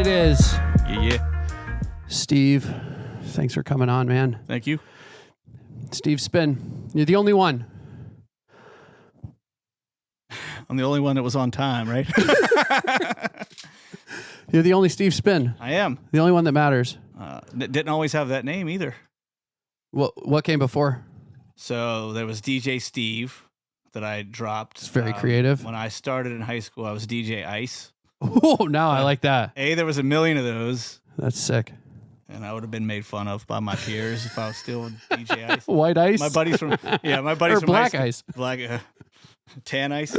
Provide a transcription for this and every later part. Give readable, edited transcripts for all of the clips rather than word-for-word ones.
it is. Yeah. Steve, thanks for coming on, man. Thank you. Steve Spin, you're the only one. I'm the only one that was on time, right? You're the only Steve Spin. I am. The only one that matters. Didn't always have that name either. What came before? So there was DJ Steve that I dropped. It's very creative. When I started in high school, I was DJ Ice. Oh, now I like that. There was a million of those. That's sick. And I would have been made fun of by my peers if I was still DJ Ice. White Ice? My buddies from my or buddies from Black high Ice. Black Tan Ice.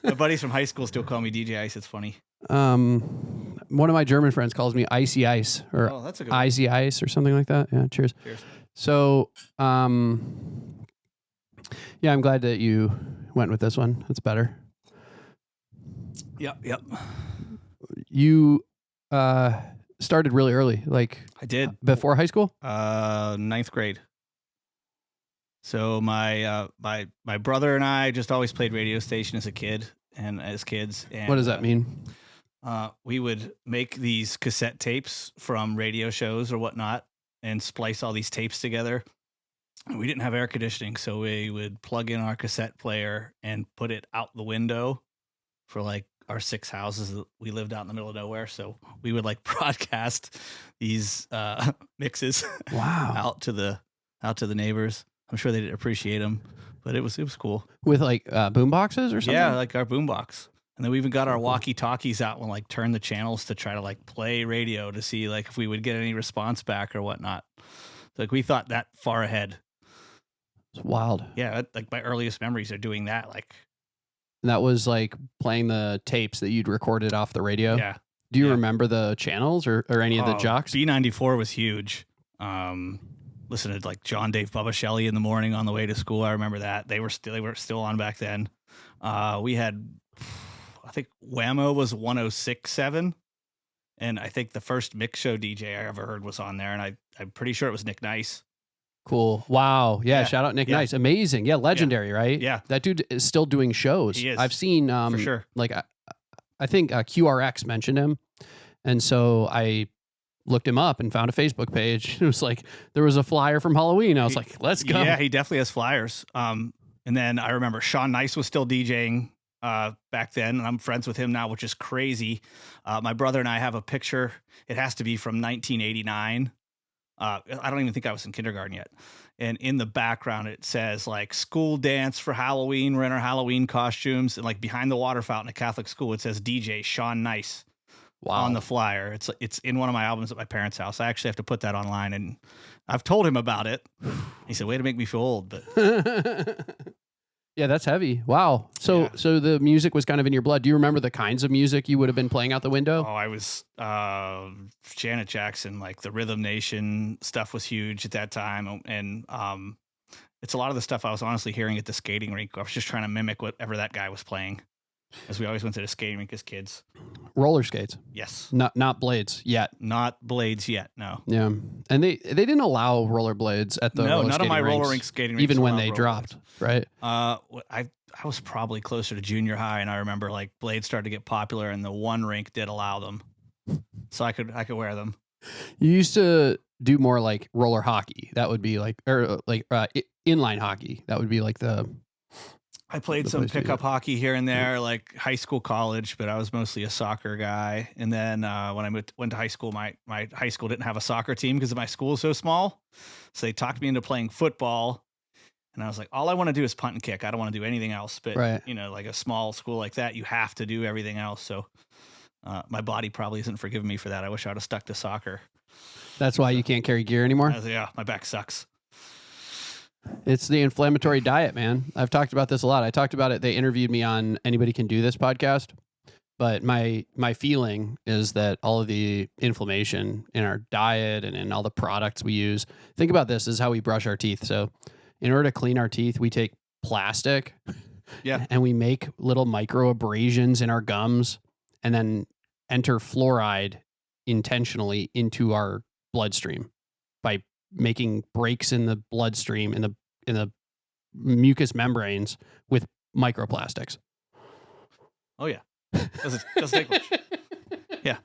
My buddies from high school still call me DJ Ice. It's funny. One of my German friends calls me Icy Ice or that's a good one. Icy Ice or something like that. Yeah, cheers. Cheers. So, yeah, I'm glad that you went with this one. That's better. Yep. You started really early, like I did. Before high school? Ninth grade. So my brother and I just always played radio station as kids. And What does that mean? We would make these cassette tapes from radio shows or whatnot and splice all these tapes together. We didn't have air conditioning, so we would plug in our cassette player and put it out the window for like our 6 houses. We lived out in the middle of nowhere, so we would like broadcast these mixes out to the neighbors. I'm sure they didn't appreciate them, but it was cool. With like boom boxes or something? Yeah, like our boombox. And then we even got our walkie-talkies out and like turned the channels to try to like play radio to see like if we would get any response back or whatnot. Like we thought that far ahead. It's wild. Yeah, like my earliest memories are doing that. Like that was like playing the tapes that you'd recorded off the radio. Yeah. Do you remember the channels or any of the jocks? B94 was huge. Listen to like John Dave Bubba Shelley in the morning on the way to school. I remember that. They were still on back then. We had, I think Whammo was 106.7. And I think the first mix show DJ I ever heard was on there. And I'm pretty sure it was Nick Nice. Cool. Wow. Yeah. Shout out Nick Nice. Amazing. Yeah. Legendary, right? Yeah. That dude is still doing shows. He is. I've seen, for sure. Like, I think QRX mentioned him. And so I looked him up and found a Facebook page. It was like, there was a flyer from Halloween. I was like, let's go. Yeah, he definitely has flyers. And then I remember Sean Nice was still DJing back then, and I'm friends with him now, which is crazy. My brother and I have a picture. It has to be from 1989. I don't even think I was in kindergarten yet. And in the background, it says like school dance for Halloween. We're in our Halloween costumes. And like behind the water fountain at Catholic school, it says DJ Sean Nice. Wow. On the flyer. It's in one of my albums at my parents' house. I actually have to put that online, and I've told him about it. He said, way to make me feel old, but yeah, that's heavy. Wow. So the music was kind of in your blood. Do you remember the kinds of music you would have been playing out the window? I was Janet Jackson, like the Rhythm Nation stuff was huge at that time. And it's a lot of the stuff I was honestly hearing at the skating rink. I was just trying to mimic whatever that guy was playing, as we always went to the skating rink as kids. Roller skates. Yes. Not blades yet. Not blades yet, no. Yeah. And they didn't allow roller blades at the roller none of my rinks, roller rink skating rinks even when allowed they roller dropped, blades. right? I was probably closer to junior high, and I remember like blades started to get popular, and the one rink did allow them, so I could wear them. You used to do more like roller hockey. That would be like, or like inline hockey. That would be like the. I played some pickup hockey here and there, like high school, college, but I was mostly a soccer guy. And then when I went to high school, my high school didn't have a soccer team because my school is so small. So they talked me into playing football. And I was like, all I want to do is punt and kick. I don't want to do anything else. But, like a small school like that, you have to do everything else. So my body probably isn't forgiving me for that. I wish I would have stuck to soccer. That's why you can't carry gear anymore? Yeah, my back sucks. It's the inflammatory diet, man. I've talked about this a lot. I talked about it. They interviewed me on Anybody Can Do This podcast. But my feeling is that all of the inflammation in our diet and in all the products we use, think about this, is how we brush our teeth. So in order to clean our teeth, we take plastic and we make little micro abrasions in our gums and then enter fluoride intentionally into our bloodstream by making breaks in the bloodstream in the mucous membranes with microplastics. Oh yeah, doesn't take much. Yeah.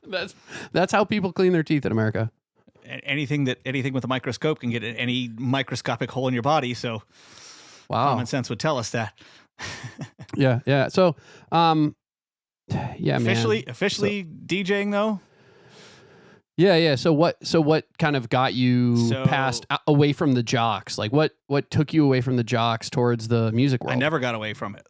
That's how people clean their teeth in America. Anything with a microscope can get in any microscopic hole in your body. So Wow. common sense would tell us that. Yeah. So, yeah, officially man. DJing though. Yeah. So what kind of got you past away from the jocks? Like what took you away from the jocks towards the music world? I never got away from it.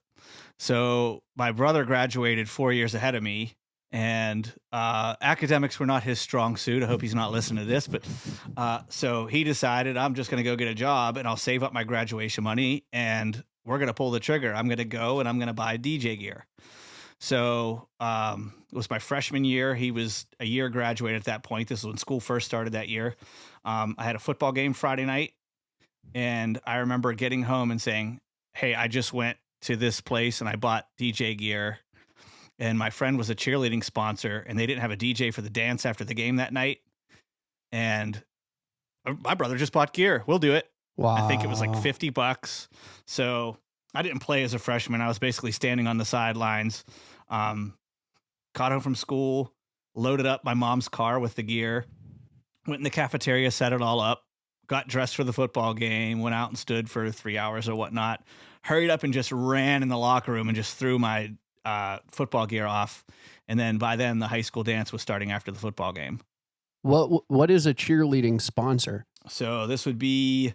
So my brother graduated 4 years ahead of me, and academics were not his strong suit. I hope he's not listening to this, but so he decided, I'm just going to go get a job and I'll save up my graduation money and we're going to pull the trigger. I'm going to go and I'm going to buy DJ gear. So it was my freshman year. He was a year graduated at that point. This was when school first started that year. I had a football game Friday night, and I remember getting home and saying, hey, I just went to this place and I bought DJ gear. And my friend was a cheerleading sponsor, and they didn't have a DJ for the dance after the game that night. And my brother just bought gear. We'll do it. Wow. I think it was like $50. So I didn't play as a freshman. I was basically standing on the sidelines. Got home from school, loaded up my mom's car with the gear, went in the cafeteria, set it all up, got dressed for the football game, went out and stood for 3 hours or whatnot, hurried up and just ran in the locker room and just threw my football gear off. And then by then the high school dance was starting after the football game. What is a cheerleading sponsor? So this would be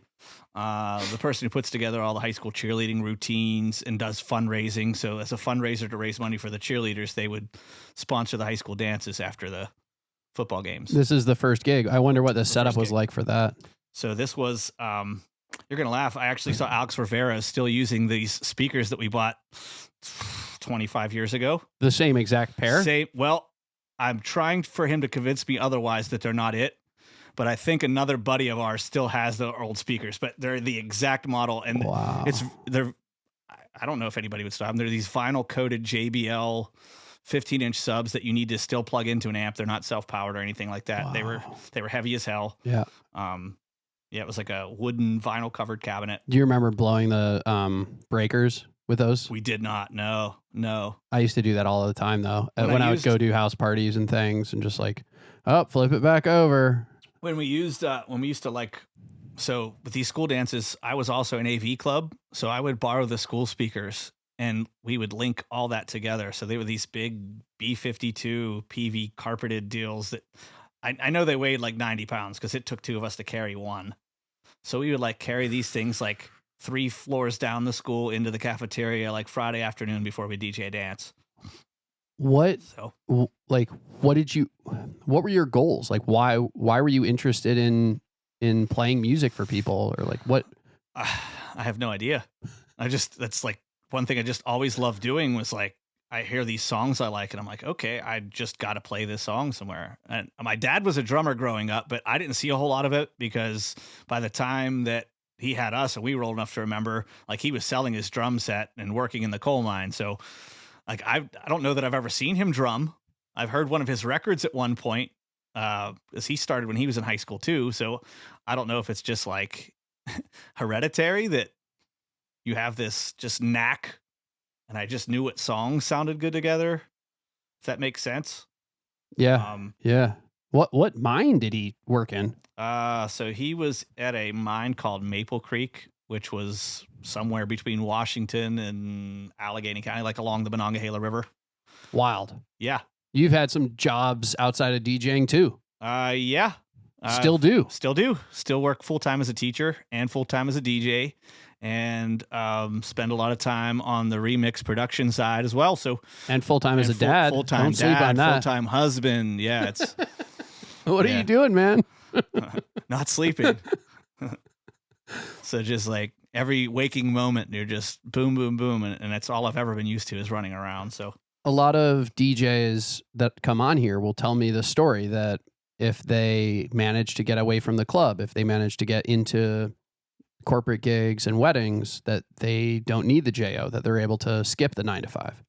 the person who puts together all the high school cheerleading routines and does fundraising. So as a fundraiser to raise money for the cheerleaders, they would sponsor the high school dances after the football games. This is the first gig. I wonder what the setup was like for that. So this was, you're going to laugh. I actually saw Alex Rivera still using these speakers that we bought 25 years ago. The same exact pair? Well, I'm trying for him to convince me otherwise that they're not it. But I think another buddy of ours still has the old speakers, but they're the exact model. And wow. I don't know if anybody would stop them. They're these vinyl coated JBL 15-inch subs that you need to still plug into an amp. They're not self-powered or anything like that. Wow. They were heavy as hell. Yeah. Yeah, it was like a wooden vinyl covered cabinet. Do you remember blowing the breakers with those? We did not. No. I used to do that all the time though. When I would go do house parties and things and just like, flip it back over. When we used to like, so with these school dances, I was also an AV club. So I would borrow the school speakers and we would link all that together. So they were these big B-52 PV carpeted deals that I know they weighed like 90 pounds because it took two of us to carry one. So we would like carry these things like 3 floors down the school into the cafeteria like Friday afternoon before we DJ dance. What were your goals? Like why were you interested in playing music for people, or like what? I have no idea. That's like one thing I just always loved doing was like, I hear these songs I like and I'm like, okay, I just got to play this song somewhere. And my dad was a drummer growing up, but I didn't see a whole lot of it because by the time that he had us and we were old enough to remember, like he was selling his drum set and working in the coal mine. So like, I don't know that I've ever seen him drum. I've heard one of his records at one point, as he started when he was in high school too. So I don't know if it's just like hereditary that you have this just knack, and I just knew what songs sounded good together. If that makes sense. Yeah. Yeah. What mine did he work in? So he was at a mine called Maple Creek, which was somewhere between Washington and Allegheny County, like along the Monongahela River. Wild. Yeah. You've had some jobs outside of DJing too. Yeah. Still do. Still work full-time as a teacher and full-time as a DJ, and spend a lot of time on the remix production side as well. So and full-time as a dad. Full-time Don't sleep dad, on that. full-time husband. Yeah. It's what are you doing, man? Not sleeping. So just like every waking moment, you're just boom, boom, boom. And that's all I've ever been used to is running around. So a lot of DJs that come on here will tell me the story that if they manage to get away from the club, if they manage to get into corporate gigs and weddings, that they don't need the JO, that they're able to skip the 9 to 5.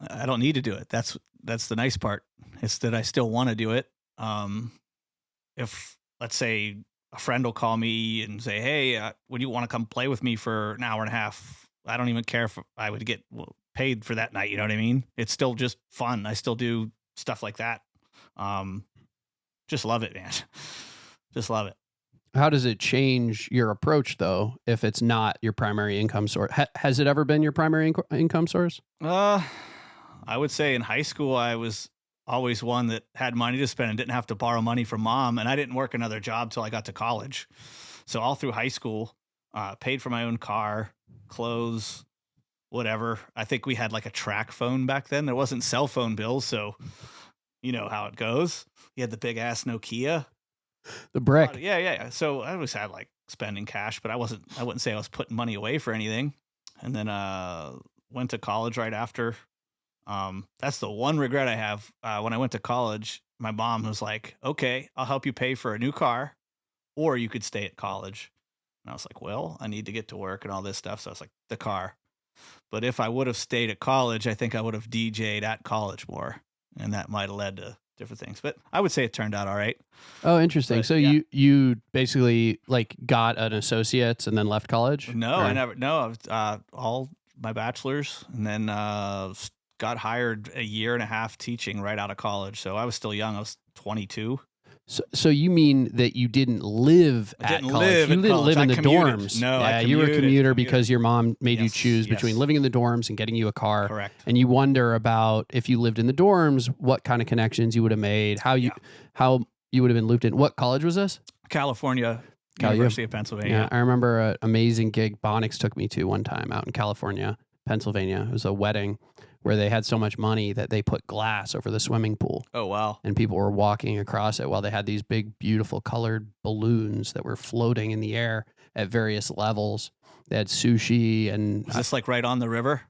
I don't need to do it. That's the nice part. It's that I still want to do it. If let's say a friend will call me and say, hey, would you want to come play with me for an hour and a half? I don't even care if I would get paid for that night. You know what I mean? It's still just fun. I still do stuff like that. Just love it, man. Just love it. How does it change your approach, though, if it's not your primary income source? Has it ever been your primary income source? I would say in high school, I was always one that had money to spend and didn't have to borrow money from mom. And I didn't work another job till I got to college. So all through high school, paid for my own car, clothes, whatever. I think we had like a track phone back then. There wasn't cell phone bills. So you know how it goes. You had the big ass Nokia. The brick. Yeah. So I always had like spending cash, but I wouldn't say I was putting money away for anything. And then went to college right after. That's the one regret I have. When I went to college, my mom was like, okay, I'll help you pay for a new car, or you could stay at college. And I was like, well, I need to get to work and all this stuff. So I was like, the car. But if I would have stayed at college, I think I would have DJ'd at college more. And that might have led to different things. But I would say it turned out all right. Oh, interesting. But, so yeah. you basically like got an associate's and then left college? No, Or- I never. No, I was, all my bachelor's, and then got hired a year and a half teaching right out of college. So I was still young. I was 22. So you mean that you didn't live I at didn't college? live You at didn't college. live in I the commuted. dorms. No, I yeah, you were a commuted. commuter because your mom made you Yes, choose between yes. living in the dorms and getting you a car. Correct. And you wonder about if you lived in the dorms, what kind of connections you would have made, how you would have been looped in. What college was this? California, Cal U. University of Pennsylvania. Yeah, I remember an amazing gig Bonix took me to one time out in California, Pennsylvania. It was a wedding where they had so much money that they put glass over the swimming pool. Oh, wow. And people were walking across it while they had these big, beautiful colored balloons that were floating in the air at various levels. They had sushi and Was this like right on the river?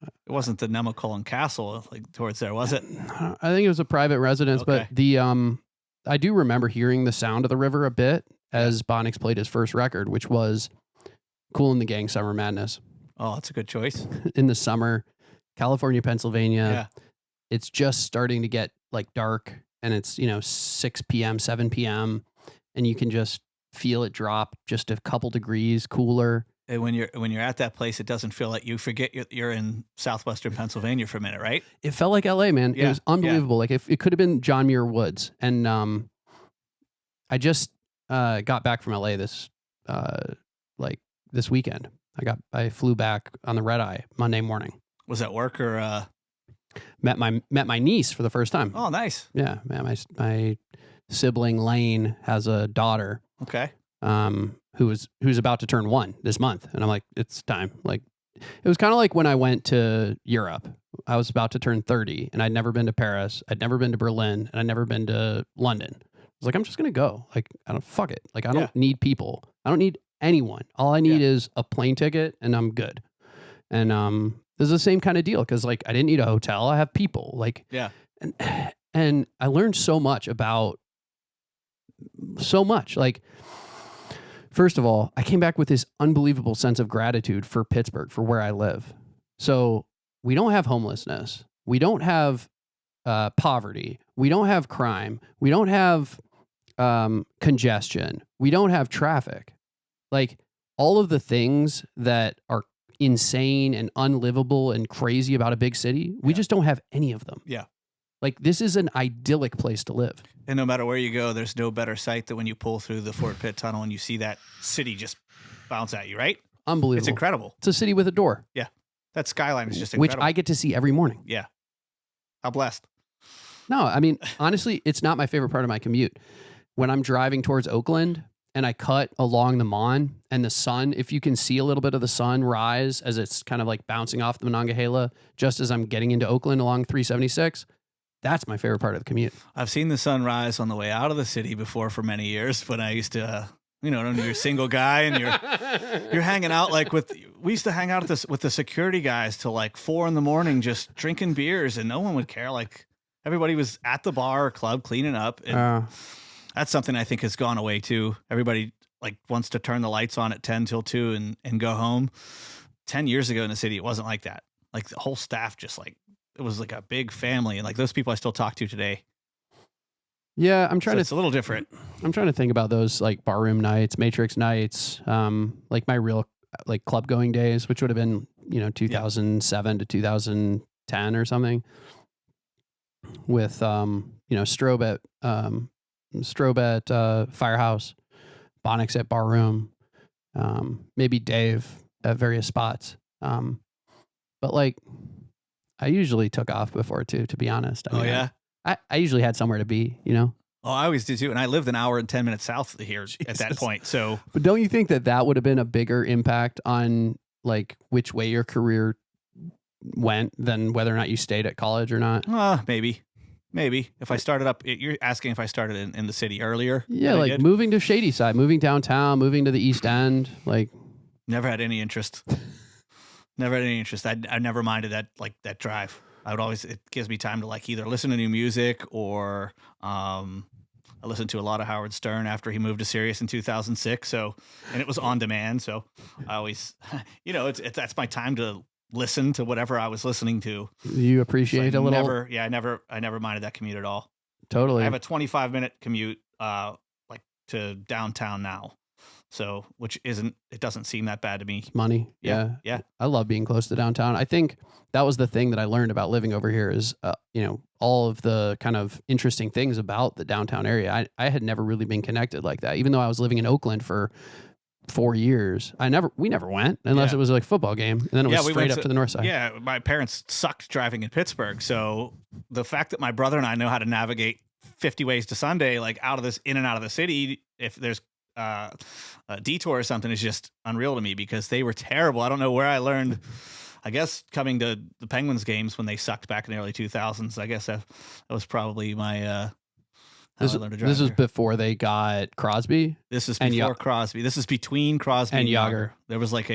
It wasn't the Nemacolin Castle like towards there, was it? I think it was a private residence, Okay. but the I do remember hearing the sound of the river a bit as Bonix played his first record, which was Kool and the Gang Summer Madness. Oh, that's a good choice. In the summer, California, Pennsylvania. Yeah. It's just starting to get like dark, and it's 6 p.m., 7 p.m., and you can just feel it drop just a couple degrees cooler. And when you're at that place, it doesn't feel like you forget you're in southwestern Pennsylvania for a minute, right? It felt like LA, man. It Yeah, was unbelievable. Like if it could have been John Muir Woods. And I just got back from LA this weekend. I flew back on the red eye Monday morning. Was that work or? Met my niece for the first time. Oh, nice. Yeah, my sibling Lane has a daughter Okay. who's about to turn 1 this month, and I'm like, it's time. Like, it was kind of like when I went to Europe. I was about to turn 30, and I'd never been to Paris, I'd never been to Berlin, and I'd never been to London. I was like, I'm just gonna go. Like, I don't fuck it. Like, I don't need people. I don't need anyone. All I need is a plane ticket, and I'm good. And this is the same kind of deal because like I didn't need a hotel. I have people. Like, Yeah. And I learned so much about so much. Like, first of all, I came back with this unbelievable sense of gratitude for Pittsburgh, for where I live. So we don't have homelessness. We don't have poverty. We don't have crime. We don't have congestion. We don't have traffic. Like, all of the things that are insane and unlivable and crazy about a big city, we just don't have any of them. Yeah. Like, this is an idyllic place to live. And no matter where you go, there's no better sight than when you pull through the Fort Pitt Tunnel and you see that city just bounce at you, right? Unbelievable. It's incredible. It's a city with a door, That skyline is just which incredible. I get to see every morning. Yeah. How blessed. No, I mean, honestly, it's not my favorite part of my commute. When I'm driving towards Oakland and I cut along the Mon and the sun, if you can see a little bit of the sun rise as it's kind of like bouncing off the Monongahela, just as I'm getting into Oakland along 376, that's my favorite part of the commute. I've seen the sun rise on the way out of the city before for many years when I used to, you're a single guy and you're hanging out we used to hang out with the security guys till like 4 a.m, just drinking beers, and no one would care. Like, everybody was at the bar or club cleaning up. And that's something I think has gone away too. Everybody like wants to turn the lights on at 10 till 2 and go home. 10 years ago in the city, it wasn't like that. Like, the whole staff just like, it was like a big family, and like those people I still talk to today. Yeah, It's a little different. I'm trying to think about those like barroom nights, Matrix nights, like my real like club going days, which would have been 2007 to 2010 or something. with Strobe at Firehouse, Bonix at Barroom, maybe Dave at various spots. But like, I usually took off before too, to be honest. I mean, I usually had somewhere to be, Oh, I always did too. And I lived an hour and 10 minutes south of here at that point. So, But don't you think that would have been a bigger impact on like which way your career went than whether or not you stayed at college or not? maybe. If I started up, you're asking if I started in the city earlier. Yeah, like moving to Shady Side, moving downtown, moving to the East End, like never had any interest. I never minded that drive. It gives me time to like either listen to new music or I listened to a lot of Howard Stern after he moved to Sirius in 2006. So, and it was on demand. So I always, that's my time to listen to whatever I was listening to. You appreciate a little. I never minded that commute at all. Totally. I have a 25-minute commute, like to downtown now. So, it doesn't seem that bad to me. Money. Yeah. I love being close to downtown. I think that was the thing that I learned about living over here is, all of the kind of interesting things about the downtown area. I had never really been connected like that, even though I was living in Oakland for 4 years. We never went unless it was like a football game. And then it was straight up to the north side. Yeah. My parents sucked driving in Pittsburgh. So the fact that my brother and I know how to navigate 50 ways to Sunday, like in and out of the city, if there's a detour or something, is just unreal to me because they were terrible. I don't know where I learned, I guess coming to the Penguins games when they sucked back in the early 2000s. I guess that was probably my, this was before they got Crosby. This is before Crosby. This is between Crosby and Yager. There was like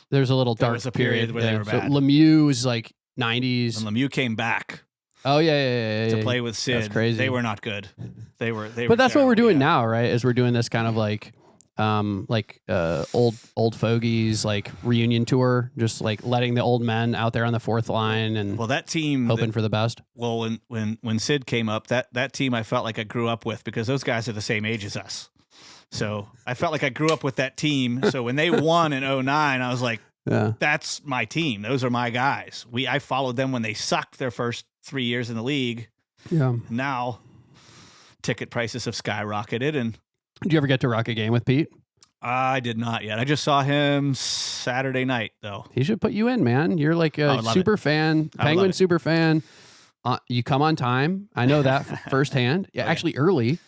there's a little dark period where they were bad. So Lemieux was like 90s. And Lemieux came back. Oh yeah. To play with Sid. That's crazy. They were not good. They were. But that's what we're doing now, right? Is we're doing this kind of like old fogies, like reunion tour, just like letting the old men out there on the fourth line and that team hoping for the best. Well, when Sid came up, that team I felt like I grew up with because those guys are the same age as us. So I felt like I grew up with that team. So when they won in 2009, I was like, that's my team. Those are my guys. I followed them when they sucked their first 3 years in the league. Yeah. Now ticket prices have skyrocketed. And did you ever get to rock a game with Pete? I did not yet. I just saw him Saturday night, though. He should put you in, man. You're like a super fan, Penguin super fan. You come on time. I know that firsthand. Yeah, actually early.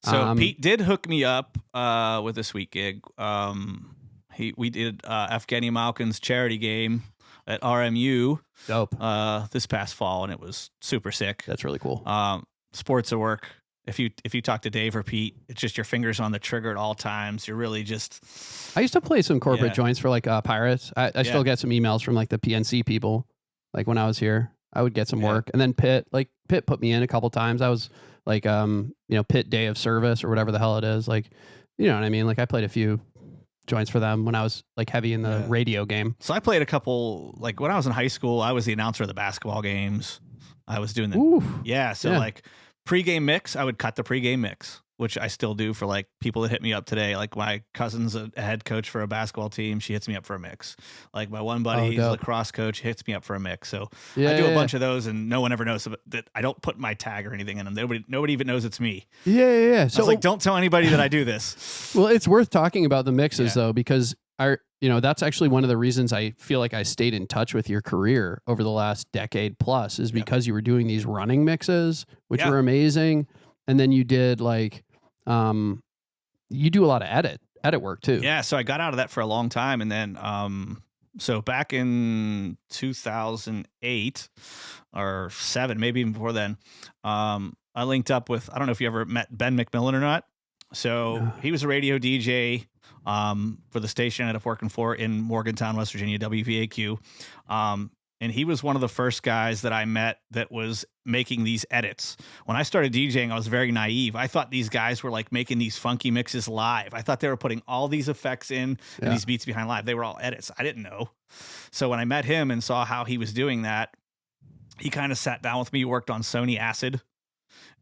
So Pete did hook me up with a sweet gig. We did Evgeny Malkin's charity game at RMU. Dope. This past fall, and it was super sick. That's really cool. Sports at work. If you talk to Dave or Pete, it's just your fingers on the trigger at all times. You're really just. I used to play some corporate joints for like Pirates. I still get some emails from like the PNC people. Like when I was here, I would get some work, and then Pitt put me in a couple times. I was like, Pitt Day of Service or whatever the hell it is. Like, you know what I mean? Like I played a few joints for them when I was like heavy in the radio game. So I played a couple, like when I was in high school, I was the announcer of the basketball games. I was doing the, like pregame mix. I would cut the pregame mix, which I still do for like people that hit me up today. Like my cousin's a head coach for a basketball team. She hits me up for a mix. Like my one buddy, he's a lacrosse coach, hits me up for a mix. So I do a bunch of those and no one ever knows that I don't put my tag or anything in them. Nobody even knows it's me. Yeah. So I was like, don't tell anybody that I do this. Well, it's worth talking about the mixes though, because that's actually one of the reasons I feel like I stayed in touch with your career over the last decade plus is because you were doing these running mixes, which were amazing. And then you did like, you do a lot of edit work too. Yeah. So I got out of that for a long time. And then, so back in 2008 or 7, maybe even before then, I linked up with, I don't know if you ever met Ben McMillan or not. So he was a radio DJ for the station I ended up working for in Morgantown, West Virginia, WVAQ. And he was one of the first guys that I met that was making these edits. When I started DJing, I was very naive. I thought these guys were like making these funky mixes live. I thought they were putting all these effects in and these beats behind live. They were all edits. I didn't know. So when I met him and saw how he was doing that, he kind of sat down with me, worked on Sony Acid,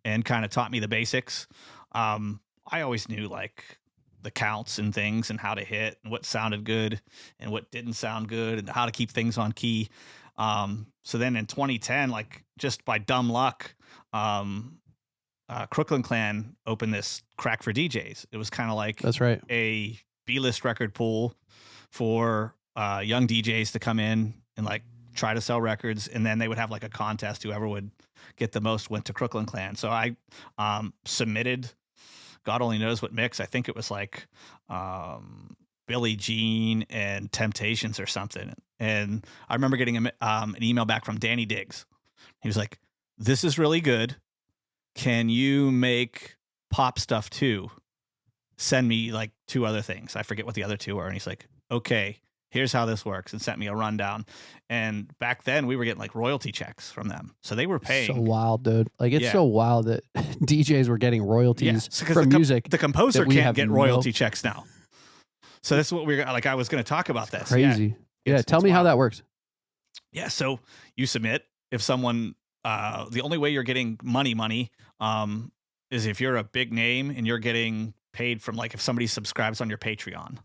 and kind of taught me the basics. I always knew like the counts and things and how to hit and what sounded good and what didn't sound good and how to keep things on key. So then in 2010, like just by dumb luck, Crooklyn Clan opened this Crack for DJs. It was kind of like That's right. a B-list record pool for young DJs to come in and like try to sell records, and then they would have like a contest. Whoever would get the most went to Crooklyn Clan. So I submitted, God only knows what mix. I think it was like Billie Jean and Temptations or something. And I remember getting an email back from Danny Diggs. He was like, "This is really good. Can you make pop stuff too? Send me like 2 other things." I forget what the other 2 were. And he's like, "Okay, here's how this works," and sent me a rundown. And back then we were getting like royalty checks from them. So they were paying. So wild, dude. Like, it's Yeah. so wild that DJs were getting royalties So 'cause from music. The composer that we can't have get no- royalty checks now. So that's what we're like. I was going to talk about this. Yeah. Crazy. Yeah, It's- tell it's me how wild. that works. Yeah. So you submit. If someone, the only way you're getting money, is if you're a big name and you're getting paid from like if somebody subscribes on your Patreon.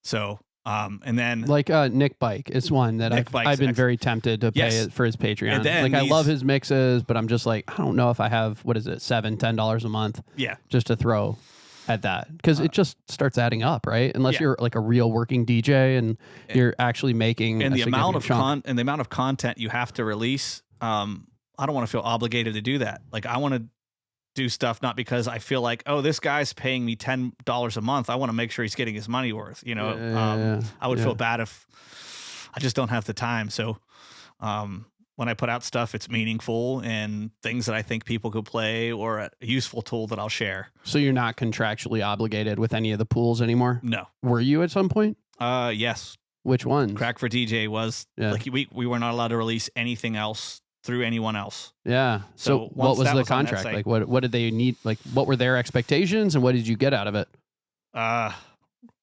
So, and then Like Nick Bike is one that Nick I've Bike's been ex- very tempted to pay Yes. it for his Patreon. And then Like, I he's- love his mixes, but I'm just like, I don't know if I have, what is it, $7-10 a month yeah, just to throw at that, because it just starts adding up, right? Unless yeah. you're like a real working DJ and you're actually making and a the amount of significant chunk. and the amount of content you have to release. I don't want to feel obligated to do that. Like I want to do stuff not because I feel like, oh, this guy's paying me $10 a month. I want to make sure he's getting his money worth. You know, Yeah, I would yeah. feel bad if I just don't have the time. So when I put out stuff, it's meaningful and things that I think people could play or a useful tool that I'll share. So you're not contractually obligated with any of the pools anymore? No. Were you at some point? Yes. Which ones? Crack for DJ was Yeah. like we were not allowed to release anything else through anyone else. Yeah. So So once what was that the was on that contract? site- Like, what did they need? Like, what were their expectations and what did you get out of it?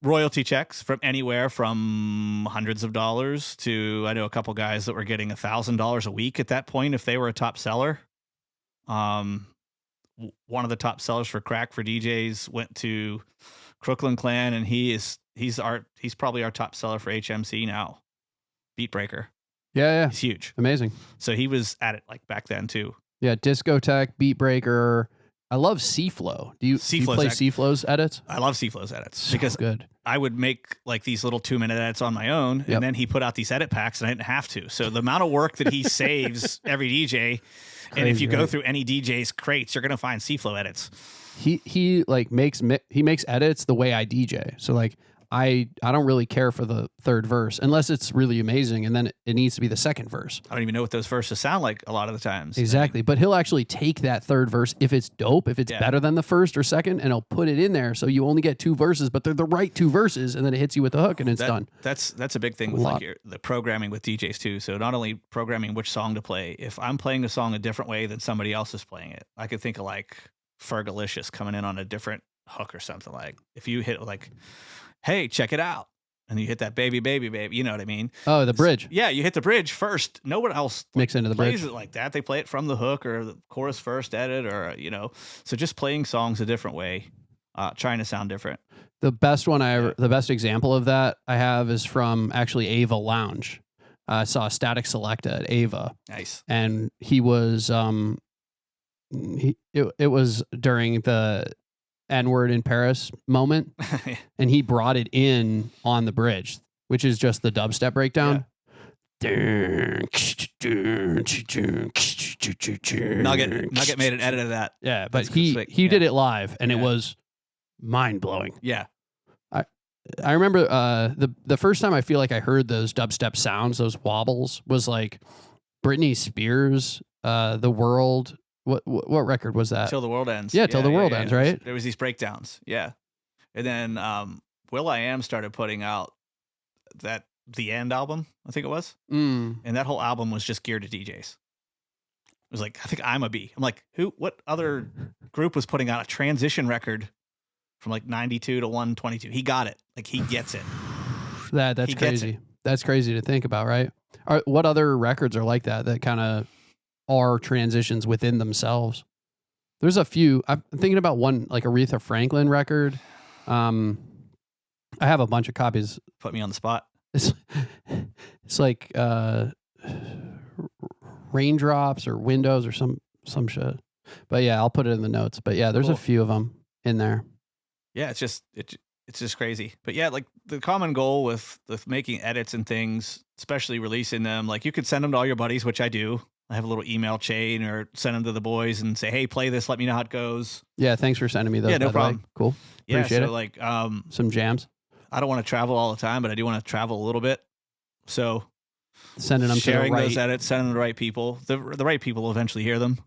Royalty checks from anywhere from hundreds of dollars to I know a couple guys that were getting $1,000 a week at that point if they were a top seller. One of the top sellers for Crack for DJs went to Crooklyn Clan, and he's probably our top seller for HMC now. Beatbreaker, Yeah. he's huge. Amazing. So he was at it like back then too. Yeah. Discotheque, Beatbreaker. I love C-Flow. Do you C-Flow's play act- C-Flow's edits? I love C-Flow's edits So because good. I would make like these little 2-minute edits on my own, Yep. and then he put out these edit packs, and I didn't have to. So the amount of work that he saves every DJ, and if Crazy, you go right? through any DJ's crates, you're gonna find C-Flow edits. He like makes edits the way I DJ. So like I don't really care for the third verse unless it's really amazing, and then it needs to be the second verse. I don't even know what those verses sound like a lot of the times. Exactly. But he'll actually take that third verse if it's dope, if it's Yeah. better than the first or second, and he'll put it in there so you only get 2 verses, but they're the right 2 verses, and then it hits you with the hook and it's done. That's a big thing with Lot. like the programming with DJs too. So not only programming which song to play, if I'm playing a song a different way than somebody else is playing it, I could think of like Fergalicious coming in on a different hook or something. Like if you hit like, hey, check it out. And you hit that baby, baby, baby. You know what I mean? Oh, the bridge. Yeah, you hit the bridge first. No one else Mix into the plays bridge. it like that. They play it from the hook or the chorus first edit or, you know. So just playing songs a different way, trying to sound different. The best one the best example of that I have is from actually Ava Lounge. I saw Static Selecta at Ava, Nice. and he was it was during the N-word in Paris moment, and he brought it in on the bridge, which is just the dubstep breakdown. Nugget made an edit of that. Yeah, but That's he sick. did it live, and it Yeah. was mind blowing. Yeah. I remember the first time I feel like I heard those dubstep sounds, those wobbles, was like Britney Spears, "The World." What record was that? Till the World ends. Yeah, Till the World Ends, right? There was these breakdowns. Yeah. And then Will.i.am started putting out that The End album, I think it was. Mm. And that whole album was just geared to DJs. It was like, I think I'm a B. I'm like, what other group was putting out a transition record from like 92 to 122? He got it. Like he gets it. That's He gets crazy. That's crazy to think about, right? What other records are like that kind of are transitions within themselves? There's a few. I'm thinking about one like Aretha Franklin record I have a bunch of copies. Put me on the spot. It's like raindrops or windows or some shit. But yeah, I'll put it in the notes. But yeah, there's a Cool. few of them in there. Yeah, it's just crazy. But yeah, like the common goal with making edits and things, especially releasing them, like you could send them to all your buddies, which I do. I have a little email chain, or send them to the boys and say, "Hey, play this. Let me know how it goes." Yeah, thanks for sending me those. Yeah, no by the way. problem. Cool. Yeah, Appreciate so it. like Some jams. I don't want to travel all the time, but I do want to travel a little bit. So Sending them sharing to the right. those edits, sending them to the right people. The right people will eventually hear them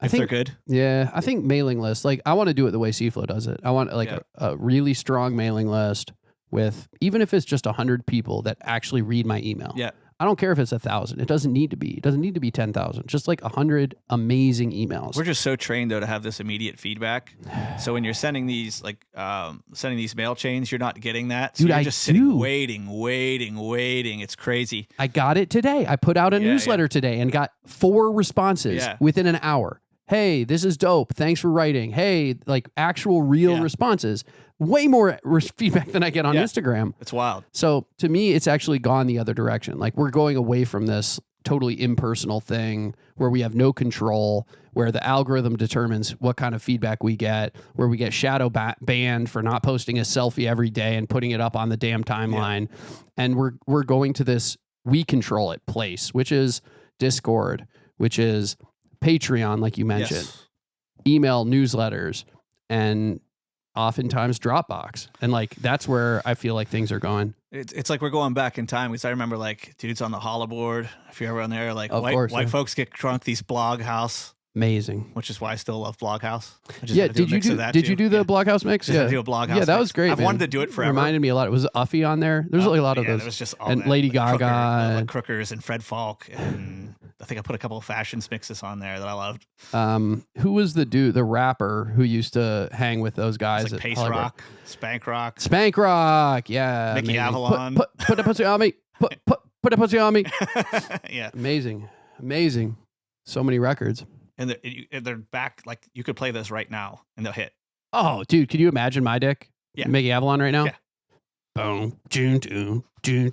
I if think they're good. Yeah, I think mailing lists. Like, I want to do it the way Seaflow does it. I want like Yeah. a really strong mailing list with, even if it's just 100 people that actually read my email. Yeah. I don't care if it's 1,000. It doesn't need to be. It doesn't need to be 10,000. Just like 100 amazing emails. We're just so trained though to have this immediate feedback. So when you're sending these sending these mail chains, you're not getting that. So Dude, you're I just sitting do. waiting. It's crazy. I got it today. I put out a Yeah, newsletter today and got 4 responses Yeah. within an hour. Hey, this is dope. Thanks for writing. Hey, like actual real Yeah. responses. Way more feedback than I get on Yeah. Instagram. It's wild. So to me, it's actually gone the other direction. Like, we're going away from this totally impersonal thing where we have no control, where the algorithm determines what kind of feedback we get, where we get shadow banned for not posting a selfie every day and putting it up on the damn timeline. And we're going to this we control it place, which is Discord, which is Patreon, like you mentioned, Yes. email newsletters, and oftentimes Dropbox. And like, that's where I feel like things are going. It's like we're going back in time because I remember like dudes on the Hollow board. If you're ever on there, like Of course, white yeah. folks get drunk. These Bloghouse, Amazing. which is why I still love Bloghouse. I just Yeah, had to do a did you mix of do that did too. you do the Yeah. Bloghouse mix? Just had Yeah. to do a Bloghouse. Yeah, that mix. was great. I've man. wanted to do it forever. Reminded me a lot. Was Uffy on there? There's a lot of yeah, those. there was just all And that. Lady Crooker, Gaga. the Crookers and Fred Falk, and I think I put a couple of fashions mixes on there that I loved. Who was the dude, the rapper who used to hang with those guys? It's like at Pace Hollywood? Rock, Spank Rock. Spank Rock. Yeah. Mickey amazing. Avalon. Put a pussy on me. Put a pussy on me. Yeah, Amazing. So many records. and they're back. Like you could play this right now, and they'll hit. Oh, dude, could you imagine my dick? Yeah. Mickey Avalon right now? Yeah. Boom. June, June, June,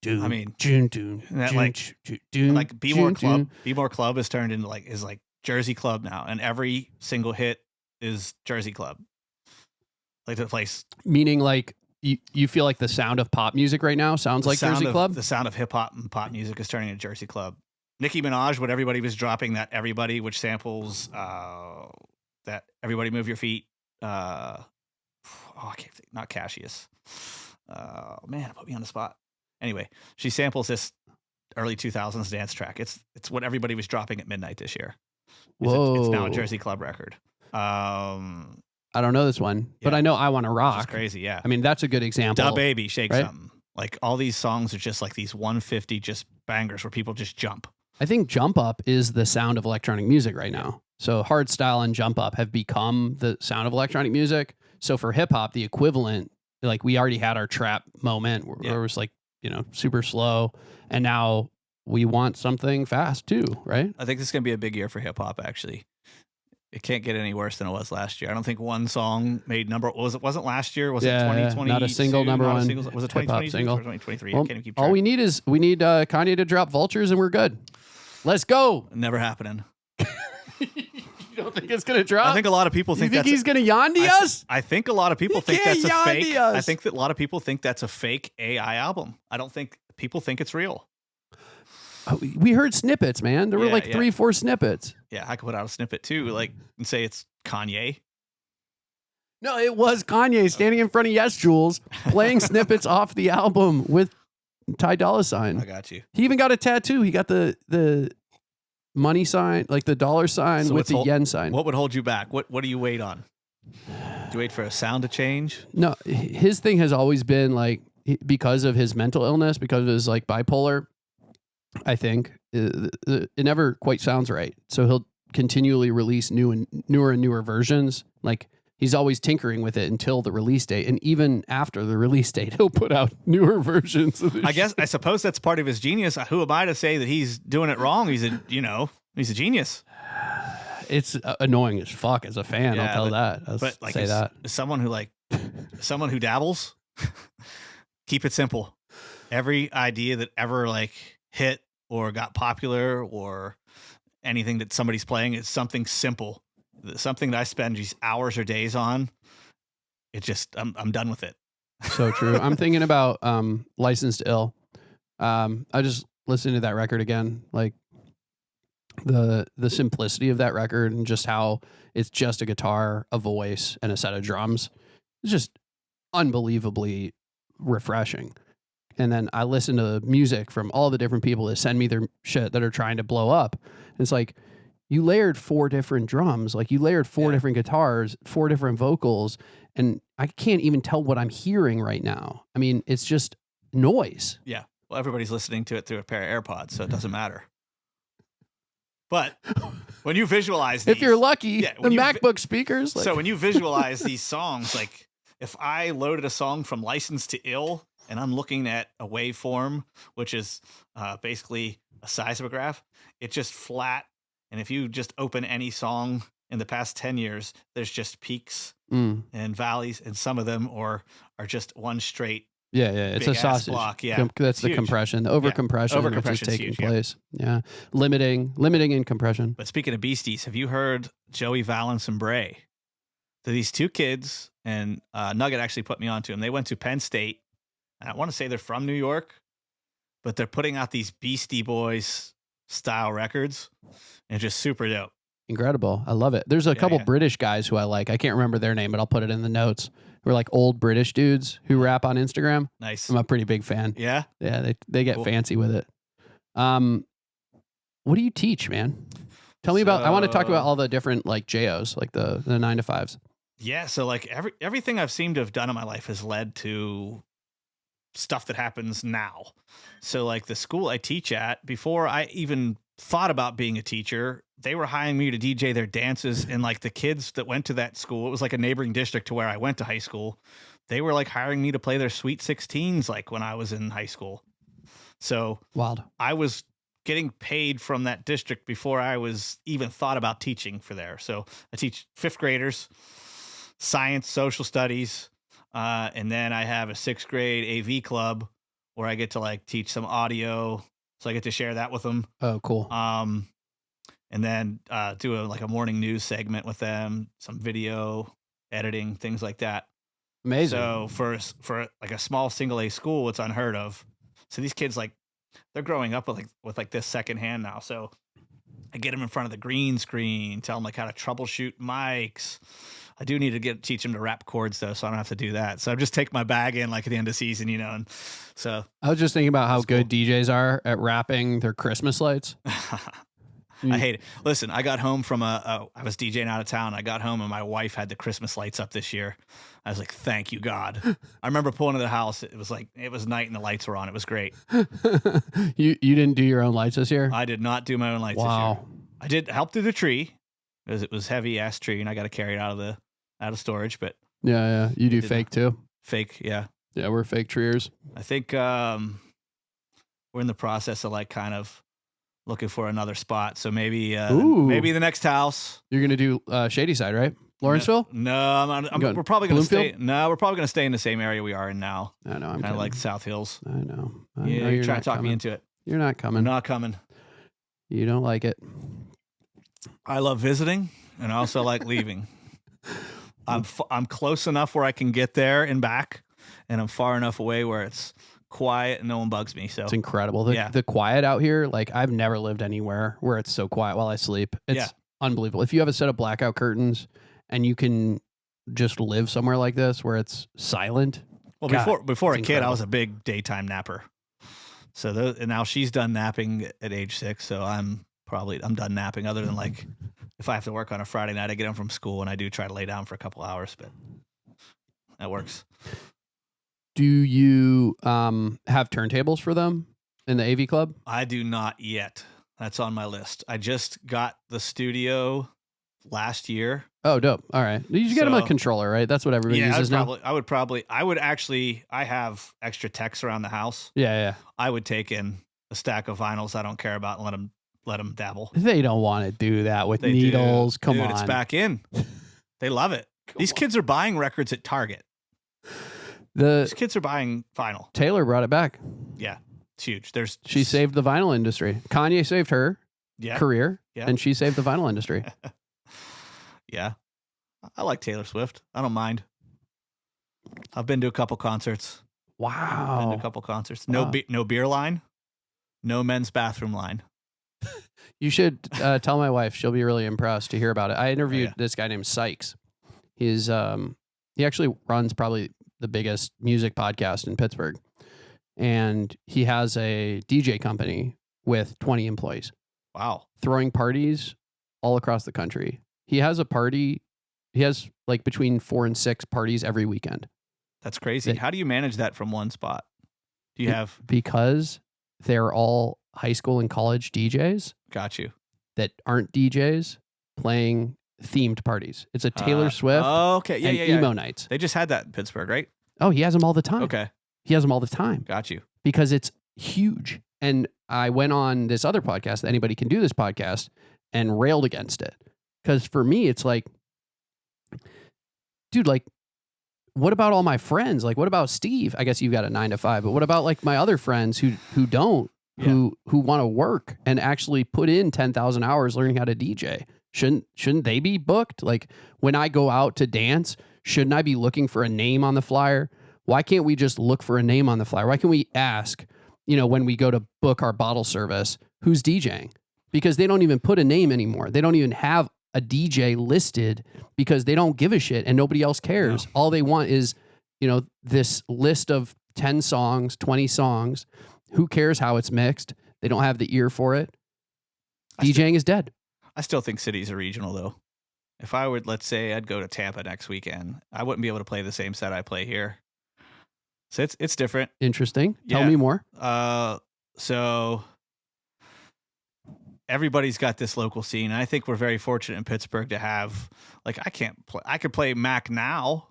June. I mean, June, June. and that, June, like- June, Like Be More June, Club. June. Be More Club has turned into like Jersey Club now, and every single hit is Jersey Club. Like the place, Meaning, like, you feel like the sound of pop music right now sounds the like sound Jersey of- Club? The sound of hip hop and pop music is turning into Jersey Club. Nicki Minaj, what everybody was dropping, that everybody, which samples that everybody move your feet. I can't think, not Cassius. Man, put me on the spot. Anyway, she samples this early 2000s dance track. It's what everybody was dropping at midnight this year. It's now a Whoa. Jersey Club record. I don't know this one, but Yeah. I know I Want to Which is Rock. crazy, yeah. I mean, that's a good example. Da Baby, Shake right? Something. Like all these songs are just like these 150 just bangers where people just jump. I think Jump Up is the sound of electronic music right now. So Hardstyle and Jump Up have become the sound of electronic music. So for hip hop, the equivalent, like we already had our trap moment where Yeah. it was like, super slow. And now we want something fast too, right? I think this is going to be a big year for hip hop, actually. It can't get any worse than it was last year. I don't think one song made wasn't last year? Was Yeah, it 2020? not a single number one Was it hip-hop 2022 single. or 2023? Well, I can't even keep all track. we need is Kanye to drop Vultures and we're good. Let's go. Never happening. You don't think it's going to drop? I think a lot of people you think think that's he's going to Yandy us? I think a lot of people He think can't that's a fake. Yandy us. I think that a lot of people think that's a fake AI album. I don't think people think it's real. Oh, we heard snippets, man. There were Yeah, like yeah. 3-4 snippets. Yeah, I could put out a snippet too, like and say it's Kanye. No, it was Kanye standing in front of Yes Jules playing snippets off the album with Ty Dolla I Sign. got you. He even got a tattoo. He got the money sign, like the dollar sign So with it's the hold- yen sign. What would hold you back? What do you wait on? Do you wait for a sound to change? No, his thing has always been like because of his mental illness, because of his like bipolar. I think it never quite sounds right. So he'll continually release newer versions. Like he's always tinkering with it until the release date, and even after the release date, he'll put out newer versions of it. I suppose that's part of his genius. Who am I to say that he's doing it wrong? He's a genius. It's annoying as fuck as a fan. Yeah, I'll tell that. I'll But like say as that. someone who like someone who dabbles, keep it simple. Every idea that ever like hit or got popular or anything that somebody's playing is something simple, something that I spend these hours or days on. It just, I'm done with it. So true. I'm thinking about Licensed Ill. I just listened to that record again, like the simplicity of that record and just how it's just a guitar, a voice, and a set of drums. It's just unbelievably refreshing. And then I listen to music from all the different people that send me their shit that are trying to blow up. And it's like, you layered 4 different drums, like you layered 4 different guitars, 4 different vocals, and I can't even tell what I'm hearing right now. I mean, it's just noise. Yeah. Well, everybody's listening to it through a pair of AirPods, so it doesn't matter. But when you visualize these, if you're lucky, the when you MacBook speakers. Like, so when you visualize these songs, like if I loaded a song from Licensed to Ill and I'm looking at a waveform, which is basically a seismograph, it's just flat. And if you just open any song in the past 10 years, there's just peaks and valleys, and some of them are just one straight. Yeah, it's a sausage block. Yeah, that's the compression, the over compression, which is taking place. Yeah, limiting in compression. But speaking of beasties, have you heard Joey Valance and Bray? So these 2 kids, and Nugget actually put me onto them. They went to Penn State. And I want to say they're from New York, but they're putting out these Beastie Boys style records, and just super dope. Incredible. I love it. There's a couple British guys who I like. I can't remember their name, but I'll put it in the notes. Who are like old British dudes who rap on Instagram. Nice. I'm a pretty big fan. Yeah? Yeah, they get fancy with it. What do you teach, man? Tell me about, I want to talk about all the different like JOs, like the 9 to 5s. Yeah, so like everything I've seemed to have done in my life has led to stuff that happens now. So like the school I teach at, before I even thought about being a teacher, they were hiring me to DJ their dances, and like the kids that went to that school, it was like a neighboring district to where I went to high school. They were like hiring me to play their Sweet 16s like when I was in high school. So wild. I was getting paid from that district before I was even thought about teaching for there. So I teach 5th graders, science, social studies, and then I have a 6th grade AV club where I get to like teach some audio. So I get to share that with them. Oh, cool. And then do a morning news segment with them, some video editing, things like that. Amazing. So for like a small single A school, it's unheard of. So these kids, like, they're growing up with this secondhand now. So I get them in front of the green screen, tell them like how to troubleshoot mics. I do need to teach them to rap chords though, so I don't have to do that. So I just take my bag in like at the end of season, and so I was just thinking about how good DJs are at rapping their Christmas lights. I hate it. Listen, I got home from I was DJing out of town. I got home and my wife had the Christmas lights up this year. I was like, thank you, God. I remember pulling to the house. It was night and the lights were on. It was great. You didn't do your own lights this year? I did not do my own lights this year. I did help through the tree because it was heavy ass tree and I got to carry it out of storage. But yeah. You do fake too? Fake, yeah. Yeah, we're fake treers. I think we're in the process of like kind of looking for another spot. So maybe the next house. You're gonna do Shady Side, right? Lawrenceville? No, we're probably gonna stay. No, we're probably gonna stay in the same area we are in now. I know. I'm kind of like South Hills. I know. You're trying to talk me into it. You're not coming. I'm not coming. You don't like it. I love visiting, and I also like leaving. I'm close enough where I can get there and back, and I'm far enough away where it's quiet and no one bugs me. So it's incredible. The quiet out here, like I've never lived anywhere where it's so quiet while I sleep. It's unbelievable. If you have a set of blackout curtains and you can just live somewhere like this where it's silent. Well, before a kid, I was a big daytime napper. So and now she's done napping at age 6. So I'm done napping, other than like if I have to work on a Friday night, I get home from school and I do try to lay down for a couple hours, but that works. Do you have turntables for them in the AV club? I do not yet. That's on my list. I just got the studio last year. Oh, dope. All right. You get them a controller, right? That's what everybody uses now. I have extra techs around the house. Yeah. I would take in a stack of vinyls I don't care about and let them dabble. They don't want to do that with needles. Come on. It's back in. They love it. These kids are buying records at Target. These kids are buying vinyl. Taylor brought it back. Yeah, it's huge. She saved the vinyl industry. Kanye saved her career, and she saved the vinyl industry. Yeah. I like Taylor Swift. I don't mind. I've been to a couple concerts. Wow. Been to a couple concerts. No beer line. No men's bathroom line. You should tell my wife. She'll be really impressed to hear about it. I interviewed this guy named Sykes. He actually runs probably the biggest music podcast in Pittsburgh. And he has a DJ company with 20 employees. Wow. Throwing parties all across the country. He has like between 4 and 6 parties every weekend. That's crazy. How do you manage that from one spot? Do you have... Because they're all high school and college DJs. Got you. That aren't DJs playing themed parties. It's a Taylor Swift and emo nights. They just had that in Pittsburgh, right? Oh, he has them all the time. Okay. He has them all the time. Got you. Because it's huge. And I went on this other podcast, the Anybody Can Do This podcast, and railed against it. Because for me, it's like, dude, like, what about all my friends? Like, what about Steve? I guess you've got a 9 to 5, but what about like my other friends who don't, who want to work and actually put in 10,000 hours learning how to DJ? Shouldn't they be booked? Like, when I go out to dance, shouldn't I be looking for a name on the flyer? Why can't we just look for a name on the flyer? Why can't we ask, when we go to book our bottle service, who's DJing? Because they don't even put a name anymore. They don't even have a DJ listed because they don't give a shit and nobody else cares. No. All they want is, this list of 10 songs, 20 songs. Who cares how it's mixed? They don't have the ear for it. DJing is dead. I still think cities are regional though. If I would, let's say I'd go to Tampa next weekend, I wouldn't be able to play the same set I play here. So it's different. Interesting. Tell me more. So everybody's got this local scene. I think we're very fortunate in Pittsburgh to have, like, I could play Mac now.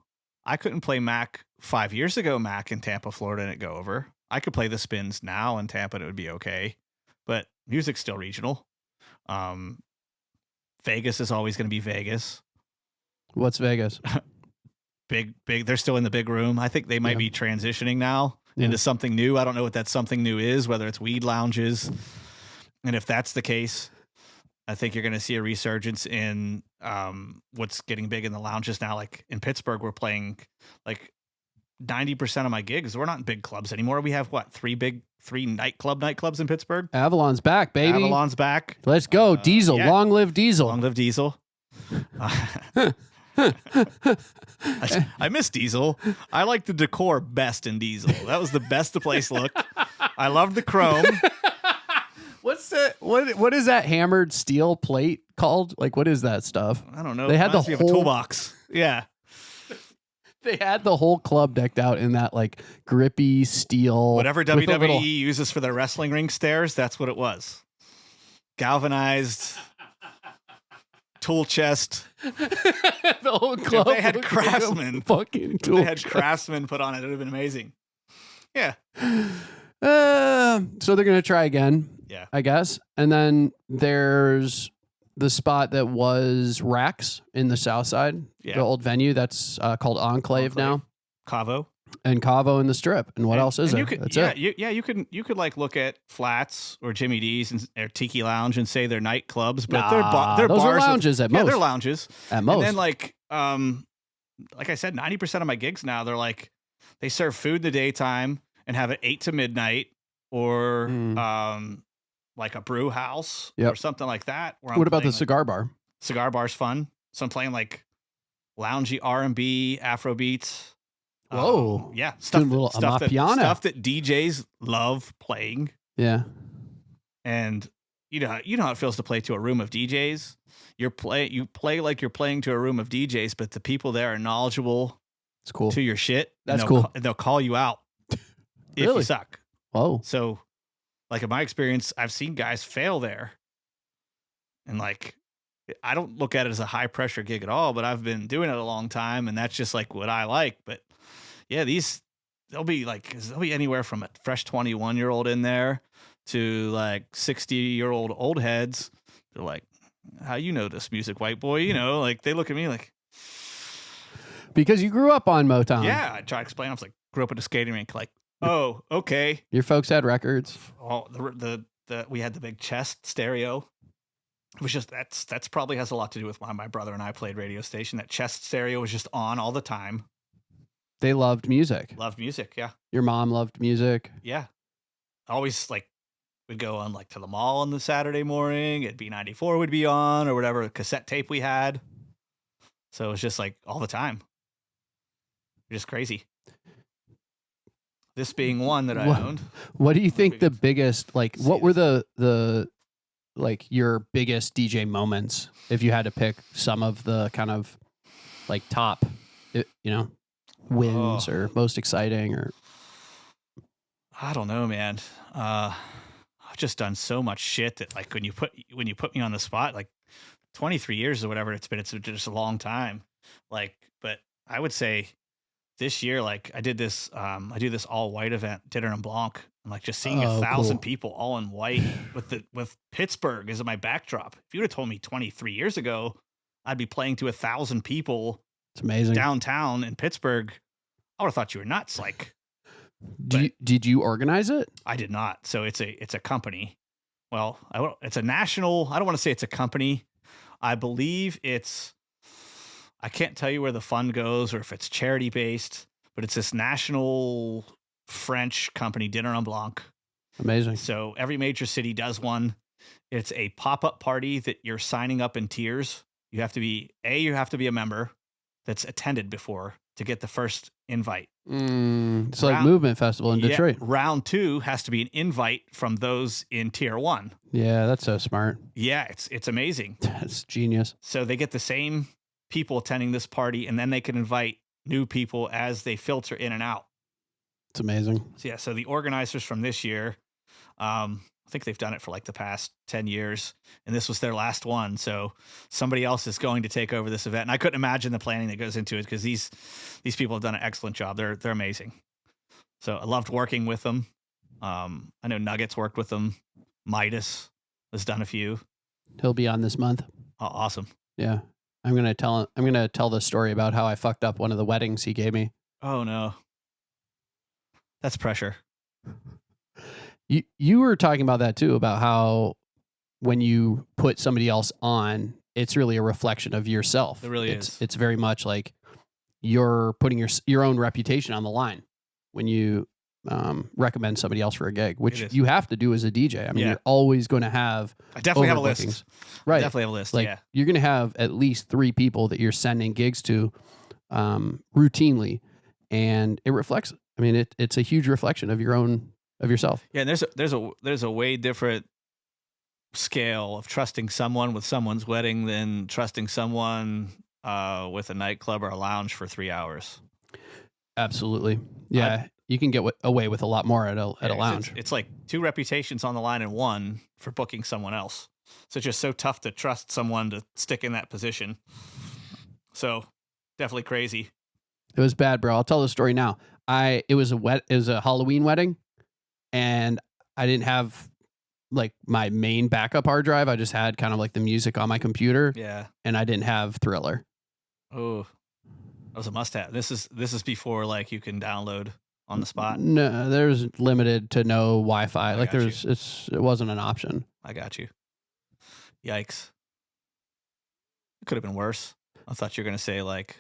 I couldn't play Mac 5 years ago, Mac in Tampa, Florida, and it go over. I could play the Spins now in Tampa and it would be okay. But music's still regional. Vegas is always going to be Vegas. What's Vegas? Big. They're still in the big room. I think they might be transitioning now into something new. I don't know what that something new is, whether it's weed lounges. And if that's the case, I think you're going to see a resurgence in what's getting big in the lounges now. Like in Pittsburgh, we're playing like 90% of my gigs. We're not in big clubs anymore. We have three nightclubs in Pittsburgh. Avalon's back, baby. Avalon's back. Let's go. Diesel. Yeah. Long live Diesel. Long live Diesel. I miss Diesel. I like the decor best in Diesel. That was the best the place looked. I loved the chrome. What's that? What is that hammered steel plate called? Like, what is that stuff? I don't know. They had the whole toolbox. Yeah. They had the whole club decked out in that like grippy steel. Whatever WWE uses for their wrestling ring stairs, that's what it was. Galvanized tool chest. The whole club. If they had Craftsman. Fucking tool. They had Craftsman put on it. It would have been amazing. Yeah. So they're gonna try again. Yeah. I guess. And then there's the spot that was Rax in the South Side, the old venue that's called Enclave now. Cavo. And Cavo in the Strip. And what else is there? That's it. You could like look at Flats or Jimmy D's or Tiki Lounge and say they're nightclubs, but they're those bars are lounges at most. Yeah, they're lounges at most. And then like I said, 90% of my gigs now they're like they serve food in the daytime and have it 8 to midnight or like a brew house or something like that. What about the cigar bar? Cigar bar's fun. So I'm playing like loungy R&B, Afro beats. Whoa. Yeah. Stuff that DJs love playing. Yeah. And you know how it feels to play to a room of DJs. You play like you're playing to a room of DJs, but the people there are knowledgeable. It's cool. To your shit. That's cool. They'll call you out if you suck. Whoa. So like in my experience, I've seen guys fail there. And like I don't look at it as a high pressure gig at all, but I've been doing it a long time and that's just like what I like. But yeah, they'll be anywhere from a fresh 21-year-old in there to like 60-year-old old heads. They're like, how you know this music, white boy? Like they look at me like, Because you grew up on Motown. Yeah, I tried to explain. I was like, grew up at a skating rink. Like, oh, okay. Your folks had records. Oh, we had the big chest stereo. It was just that's probably has a lot to do with why my brother and I played radio station. That chest stereo was just on all the time. They loved music. Loved music, yeah. Your mom loved music. Yeah. Always like we'd go on like to the mall on the Saturday morning. At B94 would be on or whatever cassette tape we had. So it was just like all the time. Just crazy. This being one that I owned. What do you think the biggest, like, what were the like your biggest DJ moments if you had to pick some of the kind of like top, wins or most exciting or? I don't know, man. I've just done so much shit that like when you put me on the spot, like 23 years or whatever it's been, it's just a long time. Like, but I would say this year, like I do this all white event, Dinner and Blanc, and like just seeing 1,000 people all in white with Pittsburgh as my backdrop. If you would have told me 23 years ago, I'd be playing to 1,000 people. It's amazing downtown in Pittsburgh. I would have thought you were nuts. Like, did you organize it? I did not. So it's a company. Well, it's a national. I don't want to say it's a company. I believe I can't tell you where the fund goes or if it's charity based, but it's this national French company, Dinner en Blanc. Amazing. So every major city does one. It's a pop-up party that you're signing up in tiers. You have to be a member that's attended before to get the first invite. It's like Movement Festival in Detroit. Round 2 has to be an invite from those in tier 1. Yeah, that's so smart. Yeah, it's amazing. That's genius. So they get the same people attending this party, and then they can invite new people as they filter in and out. It's amazing. So yeah, so the organizers from this year, I think they've done it for like the past 10 years, and this was their last one. So somebody else is going to take over this event, and I couldn't imagine the planning that goes into it because these people have done an excellent job. They're amazing. So I loved working with them. I know Nuggets worked with them. Midas has done a few. He'll be on this month. Oh, awesome. Yeah. I'm gonna tell the story about how I fucked up one of the weddings he gave me. Oh no. That's pressure. You were talking about that too, about how when you put somebody else on, it's really a reflection of yourself. It really is. It's very much like you're putting your own reputation on the line when you recommend somebody else for a gig, which you have to do as a DJ. I mean, you're always going to have. I definitely have a overbookings. list. Right. I definitely have a list. Like, yeah. You're going to have at least 3 people that you're sending gigs to routinely, and it reflects. I mean, it's a huge reflection of yourself. Yeah, and there's a way different scale of trusting someone with someone's wedding than trusting someone with a nightclub or a lounge for 3 hours. Absolutely. Yeah. You can get away with a lot more at a lounge. It's like 2 reputations on the line in one for booking someone else. So it's just so tough to trust someone to stick in that position. So definitely crazy. It was bad, bro. I'll tell the story now. It was a Halloween wedding, and I didn't have like my main backup hard drive. I just had kind of like the music on my computer. Yeah. And I didn't have Thriller. Oh, that was a must-have. This is before like you can download on the spot. No, there's limited to no Wi-Fi. Like it wasn't an option. I got you. Yikes. It could have been worse. I thought you were gonna say like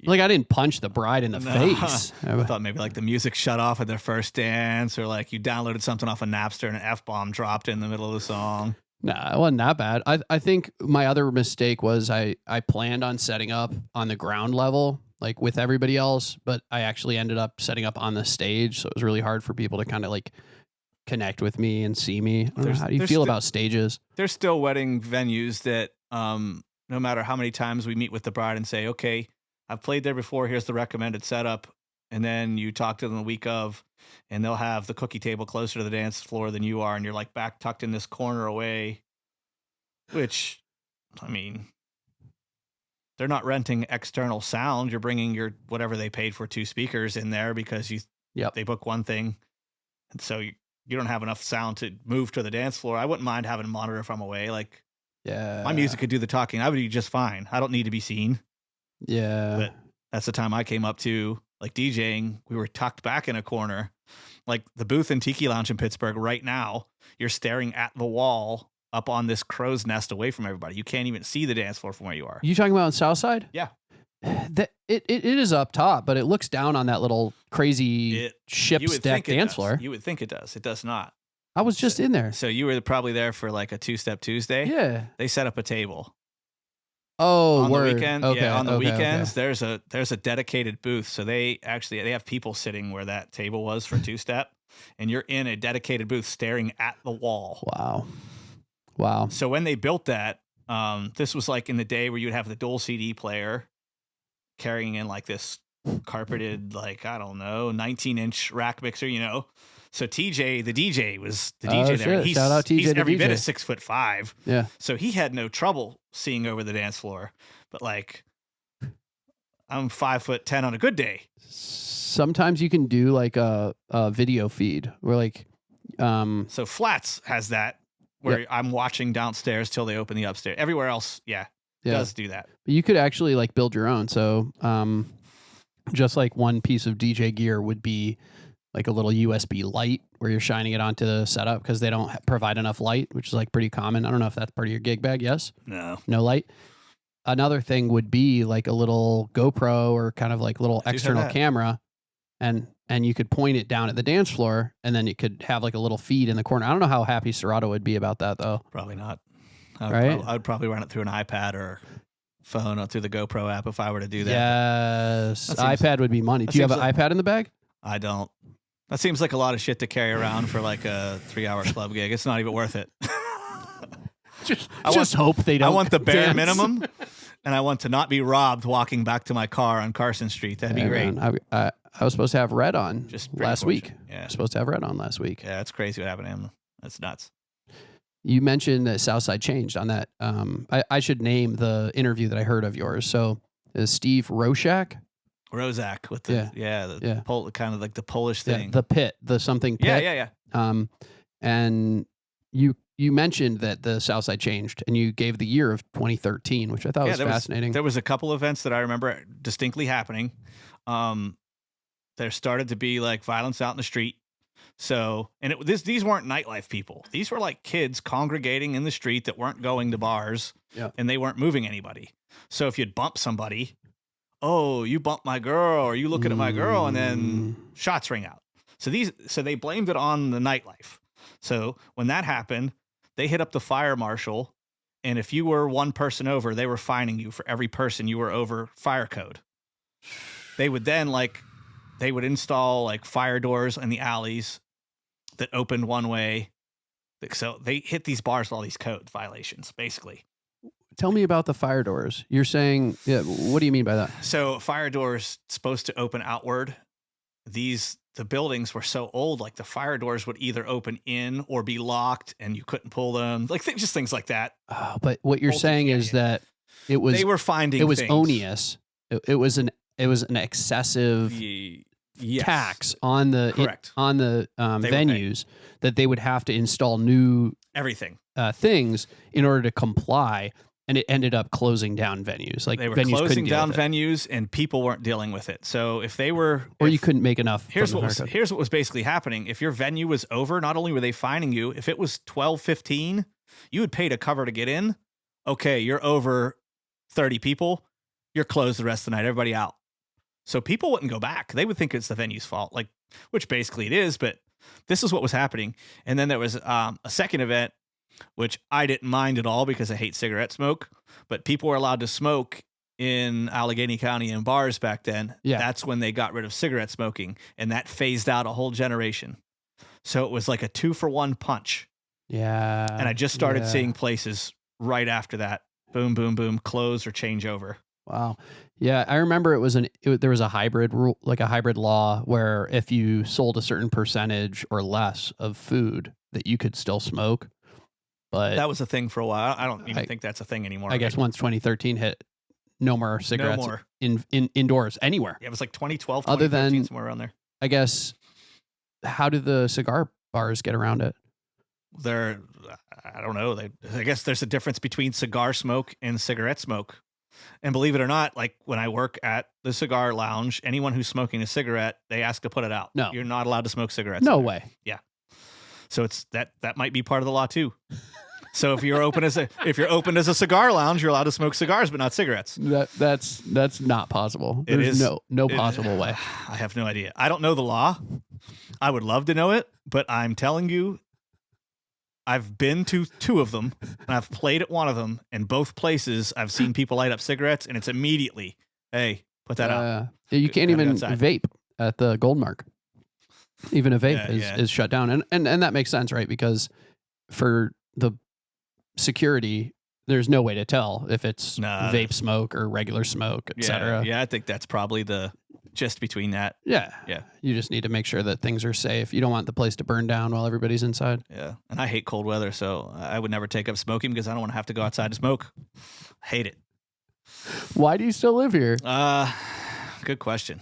I didn't punch the bride in the face. I thought maybe like the music shut off at their first dance, or like you downloaded something off of Napster and an F-bomb dropped in the middle of the song. Nah, it wasn't that bad. I think my other mistake was I planned on setting up on the ground level, like with everybody else, but I actually ended up setting up on the stage. So it was really hard for people to kind of like connect with me and see me. How do you feel about stages? There's still wedding venues that no matter how many times we meet with the bride and say, okay, I've played there before, here's the recommended setup. And then you talk to them the week of, and they'll have the cookie table closer to the dance floor than you are. And you're like back tucked in this corner away, which, I mean, they're not renting external sound. You're bringing your, whatever they paid for 2 speakers in there because they book one thing. And so you don't have enough sound to move to the dance floor. I wouldn't mind having a monitor if I'm away. Like, yeah, my music could do the talking. I would be just fine. I don't need to be seen. Yeah. But that's the time I came up to like DJing. We were tucked back in a corner, like the booth and Tiki Lounge in Pittsburgh right now. You're staring at the wall up on this crow's nest away from everybody. You can't even see the dance floor from where you are. You talking about on Southside? Yeah. It is up top, but it looks down on that little crazy ship's deck dance floor. You would think it does. It does not. I was just in there. So you were probably there for like a Two-Step Tuesday. Yeah. They set up a table. Oh, on word. the weekend, Okay, on the okay, weekends, okay. there's a dedicated booth. So they have people sitting where that table was for Two-Step, and you're in a dedicated booth staring at the wall. Wow. So when they built that, this was like in the day where you'd have the dual CD player carrying in like this carpeted, like, I don't know, 19-inch rack mixer, you know. So TJ, the DJ, was the DJ there. Shit. Shout out TJ, he's the every DJ. bit of 6'5". Yeah. So he had no trouble seeing over the dance floor. But like, I'm 5'10" on a good day. Sometimes you can do like a video feed where like, So Flats has that where I'm watching downstairs till they open the upstairs. Everywhere else, does do that. But you could actually like build your own. So, just like one piece of DJ gear would be like a little USB light where you're shining it onto the setup because they don't provide enough light, which is like pretty common. I don't know if that's part of your gig bag. Yes. No light. Another thing would be like a little GoPro or kind of like little external camera, and you could point it down at the dance floor, and then you could have like a little feed in the corner. I don't know how happy Serato would be about that though. Probably not. I would probably run it through an iPad or phone or through the GoPro app if I were to do that. Yes, iPad would be money. Do you have an iPad in the bag? I don't. That seems like a lot of shit to carry around for like a 3-hour club gig. It's not even worth it. Just hope they don't. I want the bare minimum, and I want to not be robbed walking back to my car on Carson Street. That'd be great. Man, I was supposed to have Red on last week. Yeah, I was supposed to have Red on last week. Yeah, that's crazy what happened to him. That's nuts. You mentioned that Southside changed on that. I should name the interview that I heard of yours. So is Steve Roszak? Rozak with the kind of like the Polish thing. The pit, the something pit. Yeah. And you mentioned that the Southside changed, and you gave the year of 2013, which I thought was fascinating. There was a couple events that I remember distinctly happening. There started to be like violence out in the street. So, and these weren't nightlife people. These were like kids congregating in the street that weren't going to bars, and they weren't moving anybody. So if you'd bump somebody, oh, you bumped my girl, or you looking at my girl, and then shots ring out. So they blamed it on the nightlife. So when that happened, they hit up the fire marshal, and if you were one person over, they were fining you for every person you were over fire code. They would then they would install like fire doors in the alleys that opened one way. So they hit these bars with all these code violations, basically. Tell me about the fire doors. You're saying, what do you mean by that? So fire doors supposed to open outward. The buildings were so old, like the fire doors would either open in or be locked, and you couldn't pull them. Like just things like that. Oh, but what you're saying is that they were finding it was things. Onious. It was an excessive tax on the venues that they would have to install new everything things in order to comply. And it ended up closing down venues. Like they were venues closing down venues, and people weren't dealing with it. So if they were, you couldn't make enough. Here's what was basically happening. If your venue was over, not only were they fining you, if it was 12:15, you would pay to cover to get in. Okay, you're over 30 people. You're closed the rest of the night. Everybody out. So people wouldn't go back. They would think it's the venue's fault, which basically it is. But this is what was happening. And then there was a second event, which I didn't mind at all because I hate cigarette smoke, but people were allowed to smoke in Allegheny County in bars back then. Yeah. That's when they got rid of cigarette smoking, and that phased out a whole generation. So it was like a 2-for-1 punch. Yeah. And I just started seeing places right after that. Boom, boom, boom, close or change over. Wow. Yeah, I remember there was a hybrid rule, like a hybrid law, where if you sold a certain percentage or less of food, that you could still smoke. But that was a thing for a while. I don't even think that's a thing anymore. I guess once 2013 hit, no more cigarettes in indoors anywhere. Yeah, it was like 2012, other than somewhere around there. I guess, how do the cigar bars get around it? I don't know. I guess there's a difference between cigar smoke and cigarette smoke. And believe it or not, like when I work at the cigar lounge, anyone who's smoking a cigarette, they ask to put it out. No. You're not allowed to smoke cigarettes. No in there. way. So it's that might be part of the law too. So if you're open as a cigar lounge, you're allowed to smoke cigars, but not cigarettes. That's not possible. It There's is. no possible way. I have no idea. I don't know the law. I would love to know it, but I'm telling you, I've been to 2 of them, and I've played at one of them, and both places I've seen people light up cigarettes, and it's immediately, hey, put that out. You can't Have it even outside. vape at the Goldmark. Even a vape Yeah. is shut down, and that makes sense, right? Because for the security, there's no way to tell if it's Nah, vape smoke or regular smoke, etc. Yeah, I think that's probably the gist between that. Yeah. Yeah. You just need to make sure that things are safe. You don't want the place to burn down while everybody's inside. Yeah. And I hate cold weather, so I would never take up smoking because I don't want to have to go outside to smoke. Hate it. Why do you still live here? Good question.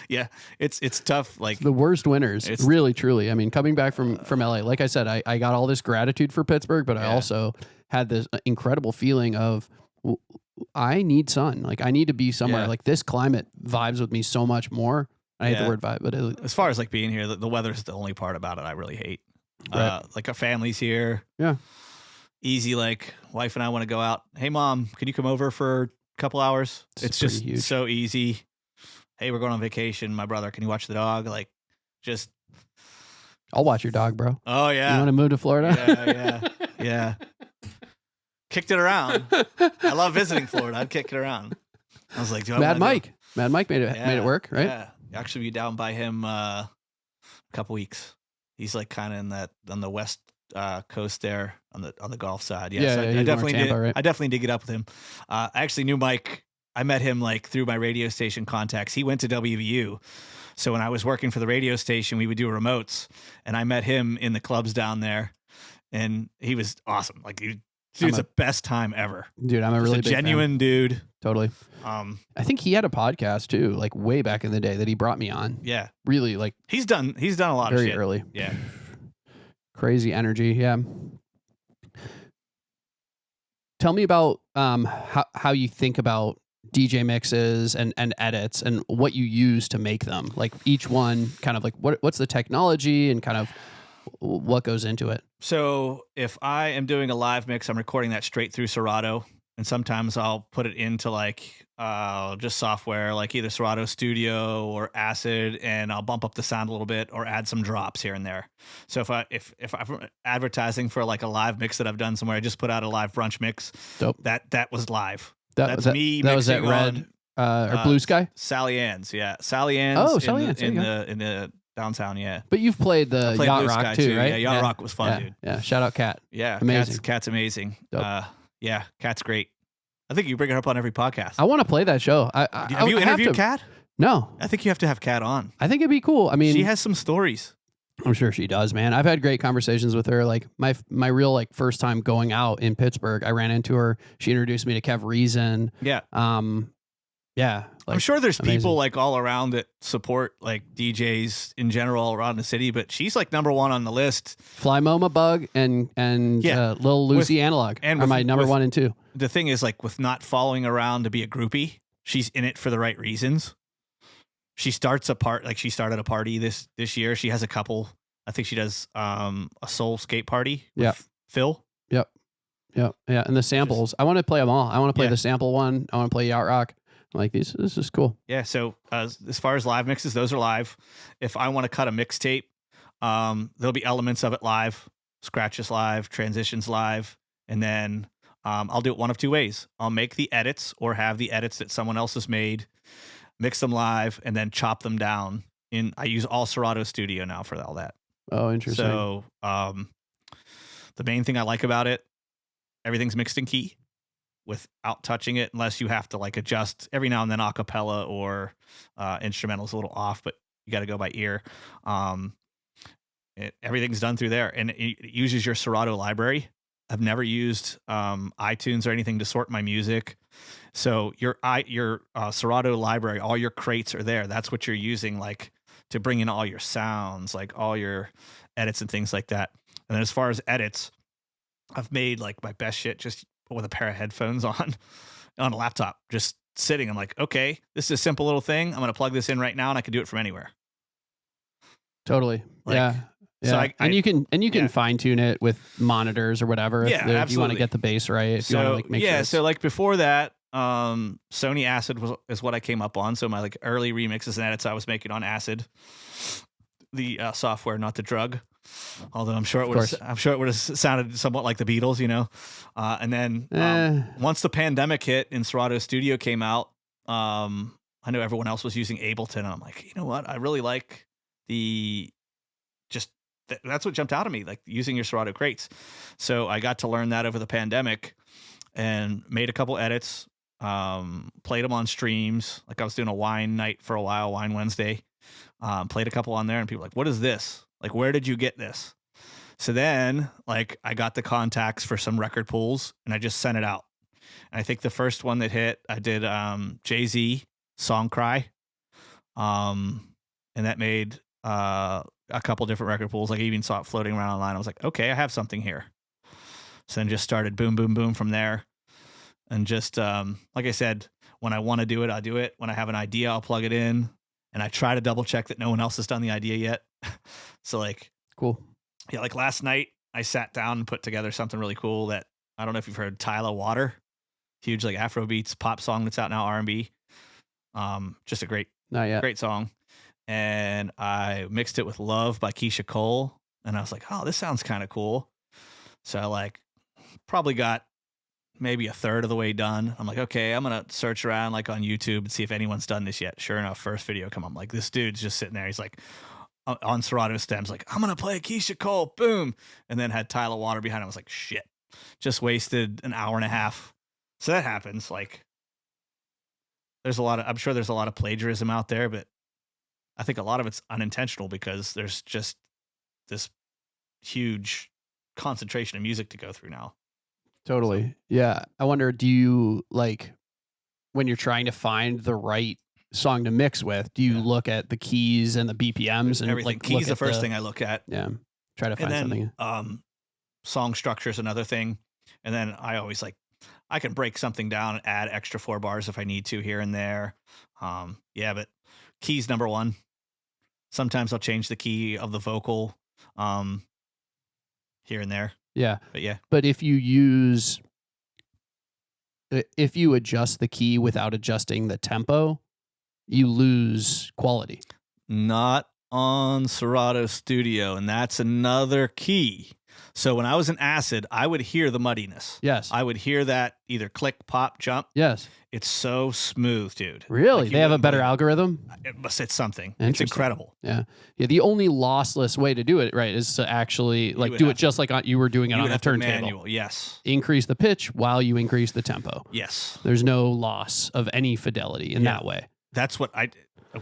Yeah, it's tough. Like The worst winters, It's- really, truly. I mean, coming back from LA, like I said, I got all this gratitude for Pittsburgh, but I Yeah. also had this incredible feeling of I need sun. Like I need to be somewhere. Yeah. Like this climate vibes with me so much more. I hate Yeah. the word vibe, but as far as like being here, the weather's the only part about it I really hate. Right. Like our family's here. Yeah. Easy. Like wife and I want to go out. Hey mom, can you come over for a couple hours? It's It's pretty just huge. so easy. Hey, we're going on vacation. My brother, can you watch the dog? Like just, I'll watch your dog, bro. oh You yeah. want to move to Florida? Yeah. Kicked it around. I love visiting Florida. I'd kick it around. I was like, do I Mad wanna do- Mike made it work, right? Yeah. Actually be down by him a couple weeks. He's like kind of in that on the west coast there on the Gulf side. Yeah, Yeah, so yeah, I he's more definitely Tampa, did. right? I definitely did get up with him. I actually knew Mike. I met him like through my radio station contacts. He went to WVU. So when I was working for the radio station, we would do remotes, and I met him in the clubs down there, and he was awesome. Like, dude's the best time ever. Dude, I'm a Just really a big fan. genuine dude. Totally. I think he had a podcast too, like way back in the day that he brought me on. Yeah, Really, like he's done a lot of very shit. early. Yeah. Crazy energy. Yeah. Tell me about how you think about DJ mixes and edits and what you use to make them. Like each one, kind of like what's the technology and kind of what goes into it. So if I am doing a live mix, I'm recording that straight through Serato, and sometimes I'll put it into like just software like either Serato Studio or Acid, and I'll bump up the sound a little bit or add some drops here and there. So if I'm advertising for like a live mix that I've done somewhere, I just put out a live brunch mix. Dope. That was live. That That's was me that was at mixing Red or Blue Sky. Sally Ann's, yeah, Sally Ann's. Oh, Sally Ann's, there in you the downtown, yeah. But you've played the I played Yacht Blue Rock Sky too, right? Yeah, Yacht Rock was fun, dude. Yeah. Shout out Kat. Yeah, Amazing. Cat's amazing. Dope. Yeah, Cat's great. I think you bring her up on every podcast. I want to play that show. Have you interviewed to. Cat? No, I think you have to have Cat on. I think it'd be cool. I mean, She has some stories. I'm sure she does, man. I've had great conversations with her. Like my real like first time going out in Pittsburgh, I ran into her. She introduced me to Kev Reason. Yeah. Yeah. Like, I'm sure there's amazing. people like all around that support like DJs in general all around the city, but she's like number one on the list. Fly Moma Bug and Yeah. Lil Lucy Analog and are with- my number with- 1 and 2. The thing is, like, with not following around to be a groupie, she's in it for the right reasons. She started a party this year. She has a couple. I think she does a soul skate party with Yeah. Phil. Yeah. And the samples. I want to play them all. I want to play Yeah. the sample one. I want to play Yacht Rock. I'm like, this is cool. Yeah. So as far as live mixes, those are live. If I want to cut a mixtape, there'll be elements of it live, scratches live, transitions live, and then I'll do it one of two ways. I'll make the edits or have the edits that someone else has made, mix them live, and then chop them down. I use all Serato Studio now for all that. Oh, interesting. So the main thing I like about it, everything's mixed in key without touching it, unless you have to like adjust every now and then a cappella or instrumental's a little off, but you got to go by ear. Everything's done through there, and it uses your Serato library. I've never used iTunes or anything to sort my music. So your Serato library, all your crates are there. That's what you're using, like to bring in all your sounds, like all your edits and things like that. And then as far as edits, I've made like my best shit just with a pair of headphones on a laptop, just sitting. I'm like, okay, this is a simple little thing. I'm going to plug this in right now and I can do it from anywhere. Totally. Like, yeah. so Yeah. And you can yeah. fine tune it with monitors or whatever. Yeah, if you want to absolutely. get the bass right. If you want to like make sure it's- so like before that, Sony Acid is what I came up on. So my like early remixes and edits I was making on Acid, the software, not the drug. Although I'm sure it would have sounded somewhat like the Beatles, you know. And then once the pandemic hit and Serato Studio came out, I know everyone else was using Ableton, and I'm like, you know what? I really like that's what jumped out at me, like using your Serato crates. So I got to learn that over the pandemic and made a couple edits, played them on streams. Like I was doing a wine night for a while, Wine Wednesday, played a couple on there, and people were like, what is this? Like, where did you get this? So then like I got the contacts for some record pools and I just sent it out. And I think the first one that hit, I did Jay-Z Song Cry. And that made a couple different record pools. Like I even saw it floating around online. I was like, okay, I have something here. So then just started boom, boom, boom from there. And just like I said, when I want to do it, I'll do it. When I have an idea, I'll plug it in. And I try to double check that no one else has done the idea yet. So like, cool. Yeah, like last night I sat down and put together something really cool that I don't know if you've heard. Tyler Water, huge like Afrobeats pop song that's out now, R&B. Just a great song. And I mixed it with Love by Keisha Cole. And I was like, oh, this sounds kind of cool. So I like probably got maybe a third of the way done. I'm like, okay, I'm going to search around like on YouTube and see if anyone's done this yet. Sure enough, first video come up. I'm like, this dude's just sitting there. He's like on Serato stems, like, I'm going to play Keisha Cole. Boom. And then had Tyler Water behind him. I was like, shit, just wasted an hour and a half. So that happens. Like I'm sure there's a lot of plagiarism out there, but I think a lot of it's unintentional because there's just this huge concentration of music to go through now. Totally. So. Yeah. I wonder, do you like when you're trying to find the right song to mix with, do you look at the keys and the BPMs and everything? Like, keys the first thing I look at. Yeah. Try to find something. Song structure is another thing. And then I always like, I can break something down and add extra 4 bars if I need to here and there. But keys number one. Sometimes I'll change the key of the vocal here and there. Yeah. But yeah. But if you adjust the key without adjusting the tempo, you lose quality. Not on Serato Studio, and that's another key. So when I was in Acid, I would hear the muddiness. Yes. I would hear that either click, pop, jump. Yes. It's so smooth, dude. Really? Like they have a better algorithm? It's something. It's incredible. Yeah. Yeah. The only lossless way to do it, right, is to actually like do it just like you were doing it on a turntable. Manual, yes. Increase the pitch while you increase the tempo. Yes. There's no loss of any fidelity in that way. That's what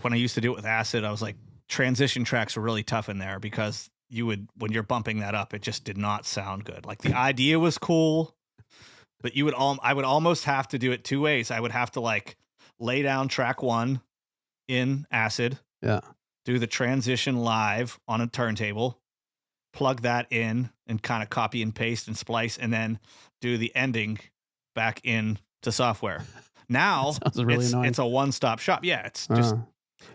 when I used to do it with Acid, I was like, transition tracks were really tough in there because when you're bumping that up, it just did not sound good. Like the idea was cool, but I would almost have to do it 2 ways. I would have to like lay down track 1 in Acid. Yeah. Do the transition live on a turntable, plug that in and kind of copy and paste and splice, and then do the ending back in to software. Now it's a one-stop shop. Yeah. It's just,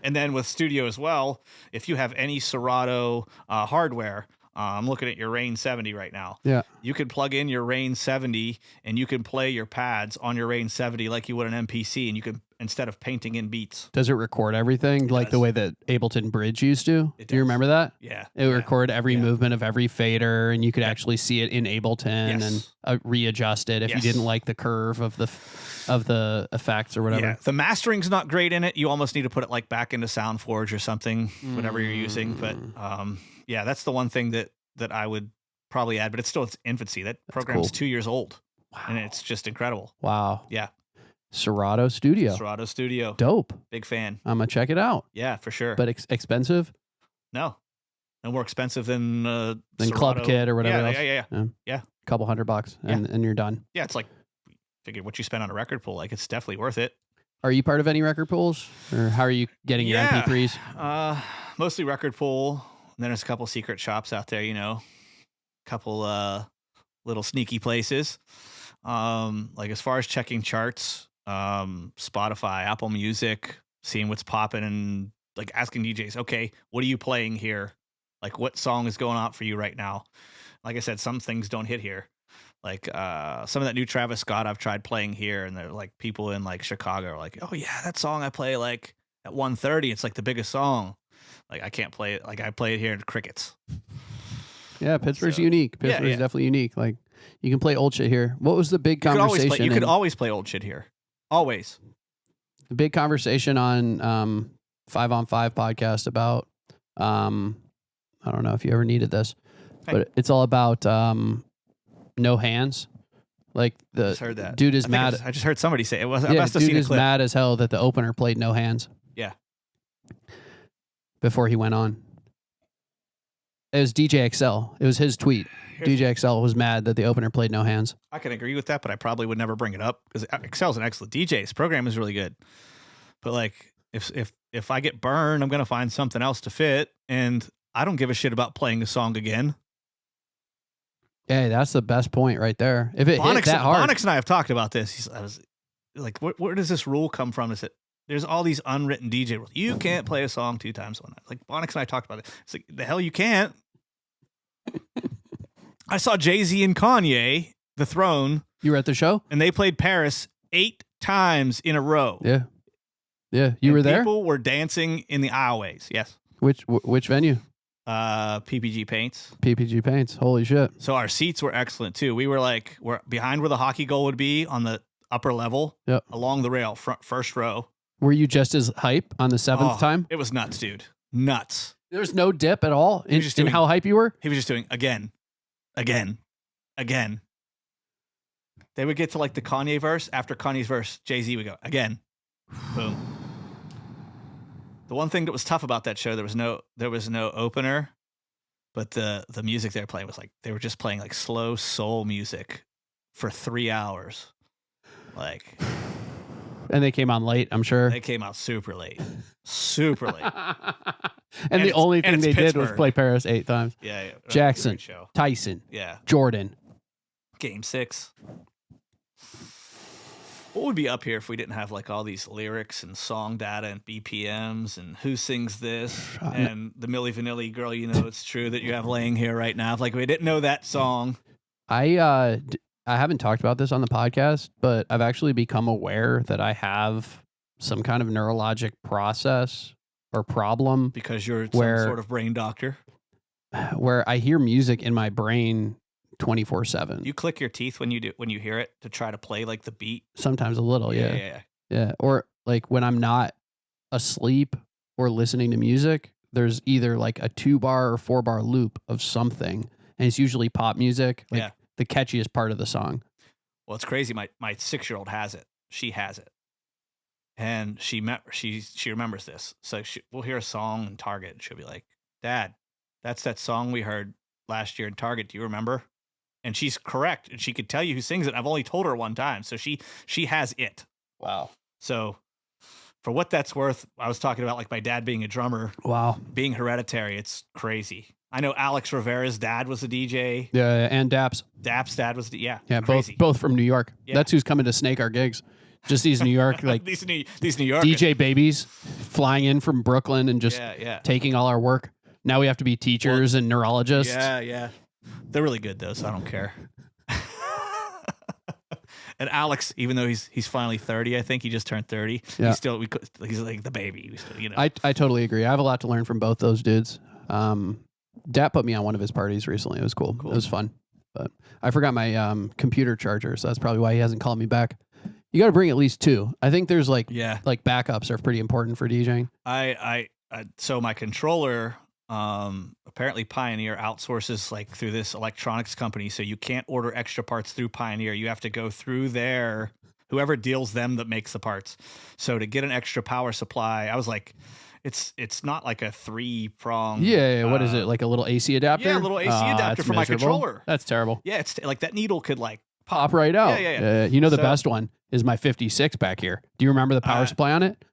and then with Studio as well, if you have any Serato hardware, I'm looking at your Rane 70 right now. Yeah. You can plug in your Rane 70 and you can play your pads on your Rane 70 like you would an MPC, and you can, instead of painting in beats. Does it record everything like the way that Ableton Bridge used to? Do you remember that? Yeah. It would record every movement of every fader, and you could actually see it in Ableton and readjust it if you didn't like the curve of the effects or whatever. Yeah. The mastering's not great in it. You almost need to put it like back into SoundForge or something, whatever you're using. But that's the one thing that I would probably add, but it's still its infancy. That program's 2 years old. Wow. And it's just incredible. Wow. Yeah. Serato Studio. Dope. Big fan. I'm going to check it out. Yeah, for sure. But expensive? No more expensive than Club Kit or whatever else. Yeah. A couple $100 and you're done. Yeah, it's like, figure what you spend on a record pool, like it's definitely worth it. Are you part of any record pools, or how are you getting your MP3s? Mostly record pool. And then there's a couple secret shops out there, a couple little sneaky places. Like as far as checking charts, Spotify, Apple Music, seeing what's popping, and like asking DJs, okay, what are you playing here? Like what song is going on for you right now? Like I said, some things don't hit here. Like some of that new Travis Scott I've tried playing here, and they're like people in like Chicago are like, oh yeah, that song I play like at 1:30, it's like the biggest song. Like I can't play it. Like I play it here in crickets. Yeah, Pittsburgh's So, unique. yeah, Pittsburgh's yeah. definitely unique. Like you can play old shit here. What was the big You could always conversation? play, you could in- always play old shit here. Always. the big conversation on 5 on 5 podcast about I don't know if you ever needed this, but it's all about no hands. Like the Just heard that. dude is I think mad. I just heard somebody say it. I Yeah, must have dude seen a is clip. mad as hell that the opener played no hands. Yeah. Before he went on. It was DJ XL. It was his tweet. DJ XL was mad that the opener played no hands. I can agree with that, but I probably would never bring it up because Excel's an excellent DJ. His program is really good. But like, if I get burned, I'm gonna find something else to fit, and I don't give a shit about playing the song again. Hey, that's the best point right there. If it hit that hard, Bonix and I have talked about this. I was like, where does this rule come from? Is it there's all these unwritten DJ rules? You can't play a song 2 times one night. Like Bonix and I talked about it. It's like the hell you can't. I saw Jay-Z and Kanye, The Throne, you were at the show? and they played Paris 8 times in a row. Yeah. Yeah. You were there? People were dancing in the aisleways. Yes. Which venue? PPG Paints. PPG Paints. Holy shit. So our seats were excellent too. We were like, we're behind where the hockey goal would be on the upper level, Yep. along the rail, first row. Were you just as hype on the 7th Oh, time? It was nuts, dude. Nuts. There's no dip at all in, just in doing- how hype you were? He was just doing again. They would get to like the Kanye verse. After Kanye's verse, Jay-Z would go again. Boom. The one thing that was tough about that show, there was no opener, but the music they were playing was like they were just playing like slow soul music for 3 hours. Like And they came on late, I'm sure. they came out super late. Super late. and the it's- only and thing it's they did was Pittsburgh. play Paris 8 times. Yeah. Jackson. Great show. Tyson, Yeah. Jordan. Game 6. What would be up here if we didn't have like all these lyrics and song data and BPMs and who sings this and the Milli Vanilli girl, you know it's true that you have laying here right now. If like we didn't know that song. I haven't talked about this on the podcast, but I've actually become aware that I have some kind of neurologic process or problem Because you're Where- some sort of brain doctor. where I hear music in my brain 24/7. You click your teeth when you hear it to try to play like the beat. Sometimes a little, yeah. Yeah. Yeah. Or like when I'm not asleep or listening to music, there's either like a 2-bar or 4-bar loop of something. And it's usually pop music, like Yeah. the catchiest part of the song. Well, it's crazy. My 6-year-old has it. She has it. And she remembers this. So we'll hear a song in Target and she'll be like, "Dad, that's that song we heard last year in Target. Do you remember?" And she's correct. And she could tell you who sings it. I've only told her one time. So she has it. Wow. So for what that's worth, I was talking about like my dad being a drummer, Wow. being hereditary. It's crazy. I know Alex Rivera's dad was a DJ. Yeah. And Daps. Dap's dad was, yeah. Yeah. Crazy. Both from New York. Yeah. That's who's coming to snake our gigs. Just these New York, like these New Yorkers. DJ babies flying in from Brooklyn and just Yeah. taking all our work. Now we have to be teachers and neurologists. Yeah. They're really good though, so I don't care. And Alex, even though he's finally 30, I think he just turned 30. Yeah. He's like the baby. We still, I totally agree. I have a lot to learn from both those dudes. Dap put me on one of his parties recently. It was cool. It was fun. But I forgot my computer charger, so that's probably why he hasn't called me back. You got to bring at least 2. I think there's like backups are pretty important for DJing. So my controller, apparently Pioneer outsources like through this electronics company, so you can't order extra parts through Pioneer. You have to go through whoever deals them that makes the parts. So to get an extra power supply, I was like, it's not like a 3-prong. Yeah. What is it? Like a little AC adapter? Yeah, a little AC adapter that's for my miserable. controller. That's terrible. Yeah, it's like that needle could like Pop right out. Yeah. You know the So- best one is my 56 back here. Do you remember the power supply on it?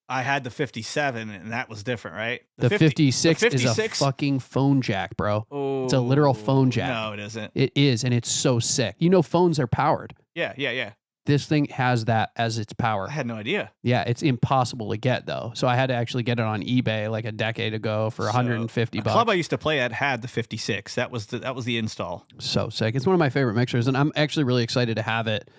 I had the 57 and that was different, right? The 56 is a 56 fucking phone jack, bro. Oh, It's a literal phone jack. No, it isn't. It is, and it's so sick. You know, phones are powered. Yeah. This thing has that as its power. I had no idea. Yeah, it's impossible to get though. So I had to actually get it on eBay like a decade ago for 150 A bucks. club I used to play at had the 56. That was the install. So sick. It's one of my favorite mixers, and I'm actually really excited to have it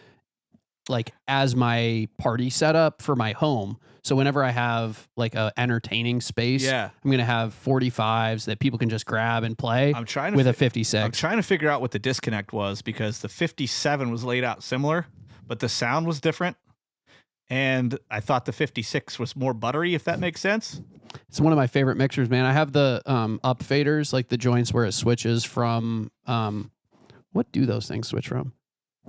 like as my party setup for my home. So whenever I have like a entertaining space, Yeah. I'm gonna have 45s that people can just grab and play I'm trying to with a I'm 56. trying to figure out what the disconnect was because the 57 was laid out similar, but the sound was different. And I thought the 56 was more buttery, if that makes sense. It's one of my favorite mixers, man. I have the up faders, like the joints where it switches from what do those things switch from?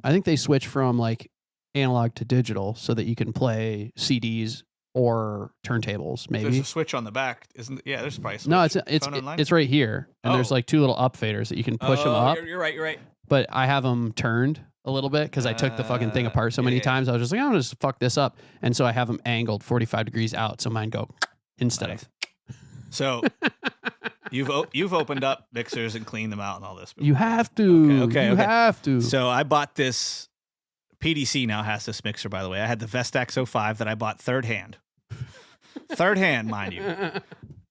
I think they switch from like analog to digital so that you can play CDs or turntables, maybe. There's a switch on the back, isn't? Yeah, there's probably a switch. No, it's Phone online? it's right here, and there's Oh. like two little up faders that you can push them Oh, up. You're right. You're right. But I have them turned a little bit because I took the fucking thing apart so many yeah. times. I was just like, I'm gonna just fuck this up, and so I have them angled 45 degrees out, so mine go instead Nice. of. So you've opened up mixers and cleaned them out and all this. You have to. Okay, You okay. have to. So I bought this. PDC now has this mixer, by the way. I had the Vestax 05 that I bought third hand. Third hand, mind you.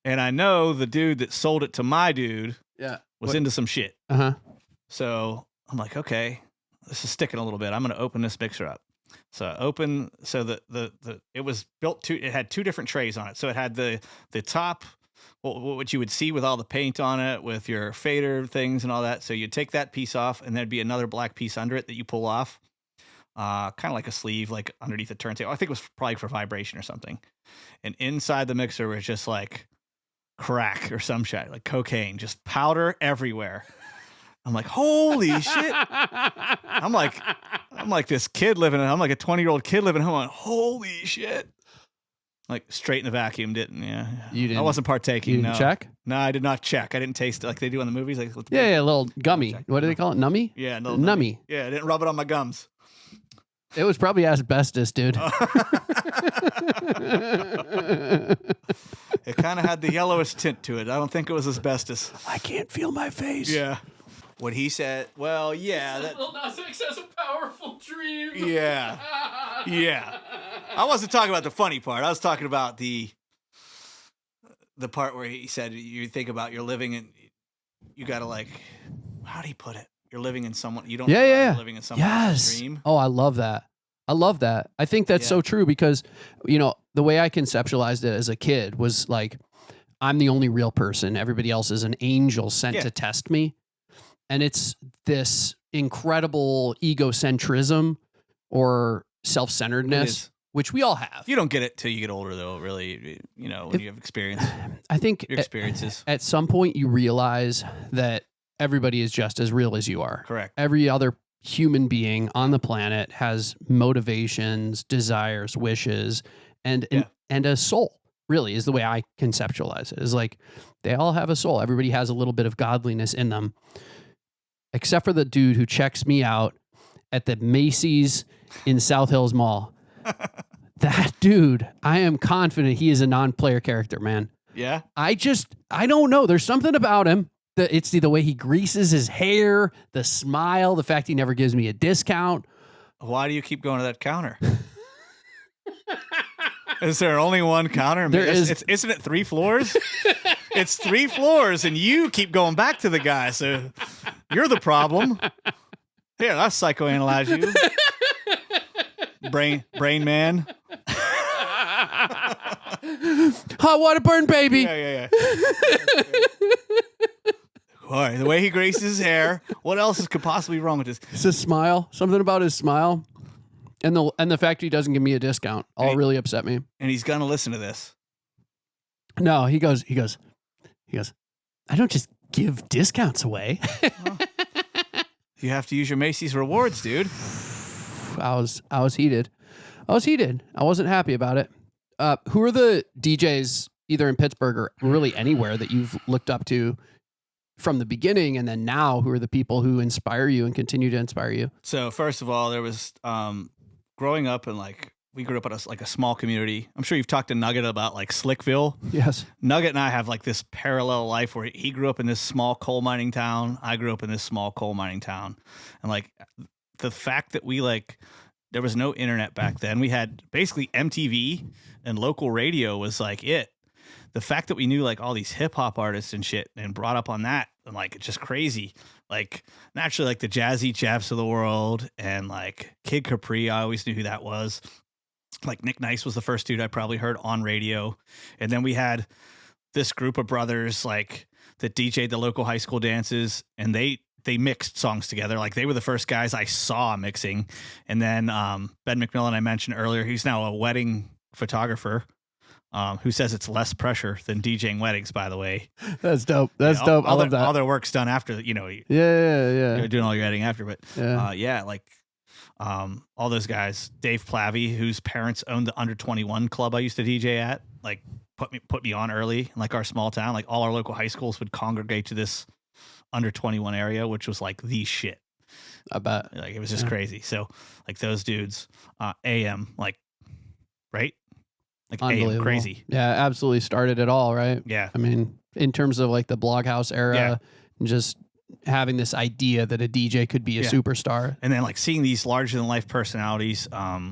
And I know the dude that sold it to my dude Yeah. was into some shit. Uh huh. So I'm like, okay, this is sticking a little bit. I'm going to open this mixer up. So I open. So the it was built it had two different trays on it. So it had the top, what you would see with all the paint on it, with your fader things and all that. So you'd take that piece off, and there'd be another black piece under it that you pull off, kind of like a sleeve, like underneath the turntable. I think it was probably for vibration or something. And inside the mixer was just like crack or some shit, like cocaine, just powder everywhere. I'm like, holy shit. I'm like this kid living I'm like a 20-year-old kid living at home. I'm like, holy shit. Like straight in the vacuum, didn't. You didn't. I wasn't partaking. You didn't no. check? No, I did not check. I didn't taste it like they do in the movies. Like, Yeah, a little gummy. Check. What do they call it? Nummy? Yeah, no, Nummy. Yeah, I didn't rub it on my gums. It was probably asbestos, dude. It kind of had the yellowish tint to it. I don't think it was asbestos. I can't feel my face. Yeah. What he said, well, yeah. Lil Nas X has a powerful dream. Yeah. Yeah. I wasn't talking about the funny part. I was talking about the part where he said you think about you're living in, you got to like, how do you put it? You're living in someone, you don't realize Yeah. you're living in someone else's dream. Oh, I love that. I love that. I think that's so true because, the way I conceptualized it as a kid was like, I'm the only real person. Everybody else is an angel sent to test me. And it's this incredible egocentrism or self-centeredness, which we all have. You don't get it till you get older, though, really, when you have experience, I think your experiences. at some point you realize that everybody is just as real as you are. Correct. Every other human being on the planet has motivations, desires, wishes, and a soul. Really is the way I conceptualize it. Is like they all have a soul. Everybody has a little bit of godliness in them, except for the dude who checks me out at the Macy's in South Hills Mall. That dude, I am confident he is a non-player character, man. Yeah. I don't know. There's something about him. It's the way he greases his hair, the smile, the fact he never gives me a discount. Why do you keep going to that counter? Is there only one counter? There is. Isn't it 3 floors? It's 3 floors, and you keep going back to the guy. So you're the problem. Here, I'll psychoanalyze you. Brain man. Hot water burn, baby. Yeah. All right, the way he graces his hair. What else could possibly be wrong with this? It's his smile. Something about his smile. And the fact he doesn't give me a discount all really upset me. And he's gonna listen to this. No, he goes, I don't just give discounts away. You have to use your Macy's rewards, dude. I was heated. I wasn't happy about it. Who are the DJs either in Pittsburgh or really anywhere that you've looked up to from the beginning and then now? Who are the people who inspire you and continue to inspire you? So first of all, there was growing up in we grew up in a small community. I'm sure you've talked to Nugget about Slickville. Yes. Nugget and I have this parallel life where he grew up in this small coal mining town. I grew up in this small coal mining town. And the fact that we like, there was no internet back then. We had basically MTV and local radio was like it. The fact that we knew like all these hip hop artists and shit and brought up on that, and like it's just crazy. Like naturally, like the Jazzy Jeffs of the world and like Kid Capri, I always knew who that was. Like Nick Nice was the first dude I probably heard on radio, and then we had this group of brothers like that DJ'd the local high school dances, and they mixed songs together. Like they were the first guys I saw mixing. And then Ben McMillan, I mentioned earlier, he's now a wedding photographer. Who says it's less pressure than DJing weddings, by the way. That's dope. That's dope. I love that. All their work's done after, Yeah. You're doing all your editing after, but yeah. Like all those guys, Dave Plavy, whose parents owned the under 21 club I used to DJ at, like put me on early. Like our small town, like all our local high schools would congregate to this under 21 area, which was like the shit. I bet. Like it was just crazy. So like those dudes, AM, like, right? Like AM, crazy. Yeah, absolutely started it all, right? Yeah. I mean, in terms of like the Bloghouse era, just having this idea that a DJ could be a superstar. And then like seeing these larger than life personalities,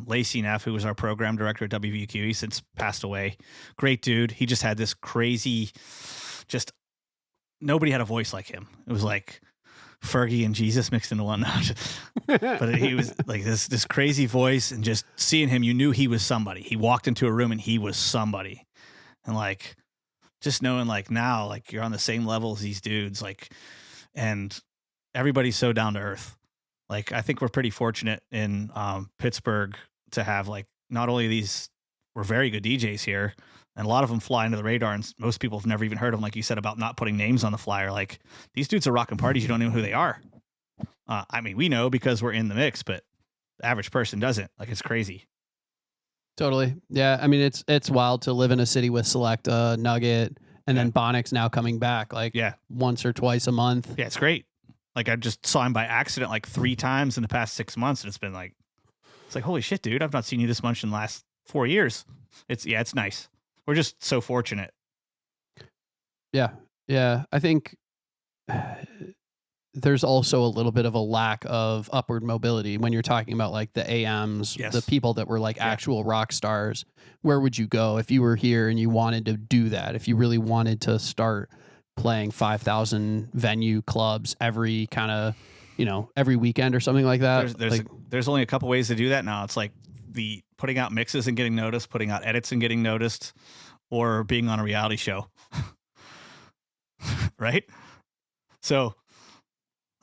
Lacey Neff, who was our program director at WVQ, he's since passed away. Great dude. He just had this crazy, just nobody had a voice like him. It was like Fergie and Jesus mixed into one. But he was like this crazy voice, and just seeing him, you knew he was somebody. He walked into a room and he was somebody. And like just knowing like now, like you're on the same level as these dudes, like, and everybody's so down to earth. Like I think we're pretty fortunate in Pittsburgh to have like not only these, we're very good DJs here, and a lot of them fly under the radar, and most people have never even heard of them. Like you said about not putting names on the flyer. Like these dudes are rocking parties. You don't even know who they are. I mean, we know because we're in the mix, but the average person doesn't. Like it's crazy. Totally. Yeah. I mean, it's wild to live in a city with Selecta, Nugget, and then Bonix now coming back like once or twice a month. Yeah, it's great. Like I just saw him by accident like 3 times in the past 6 months, and it's been like, it's like, holy shit, dude, I've not seen you this much in the last 4 years. It's nice. We're just so fortunate. Yeah. Yeah. I think there's also a little bit of a lack of upward mobility when you're talking about like the AMs, the people that were like actual rock stars. Where would you go if you were here and you wanted to do that? If you really wanted to start playing 5,000 venue clubs every kind of, every weekend or something like that? There's only a couple ways to do that now. It's like the putting out mixes and getting noticed, putting out edits and getting noticed, or being on a reality show. Right? So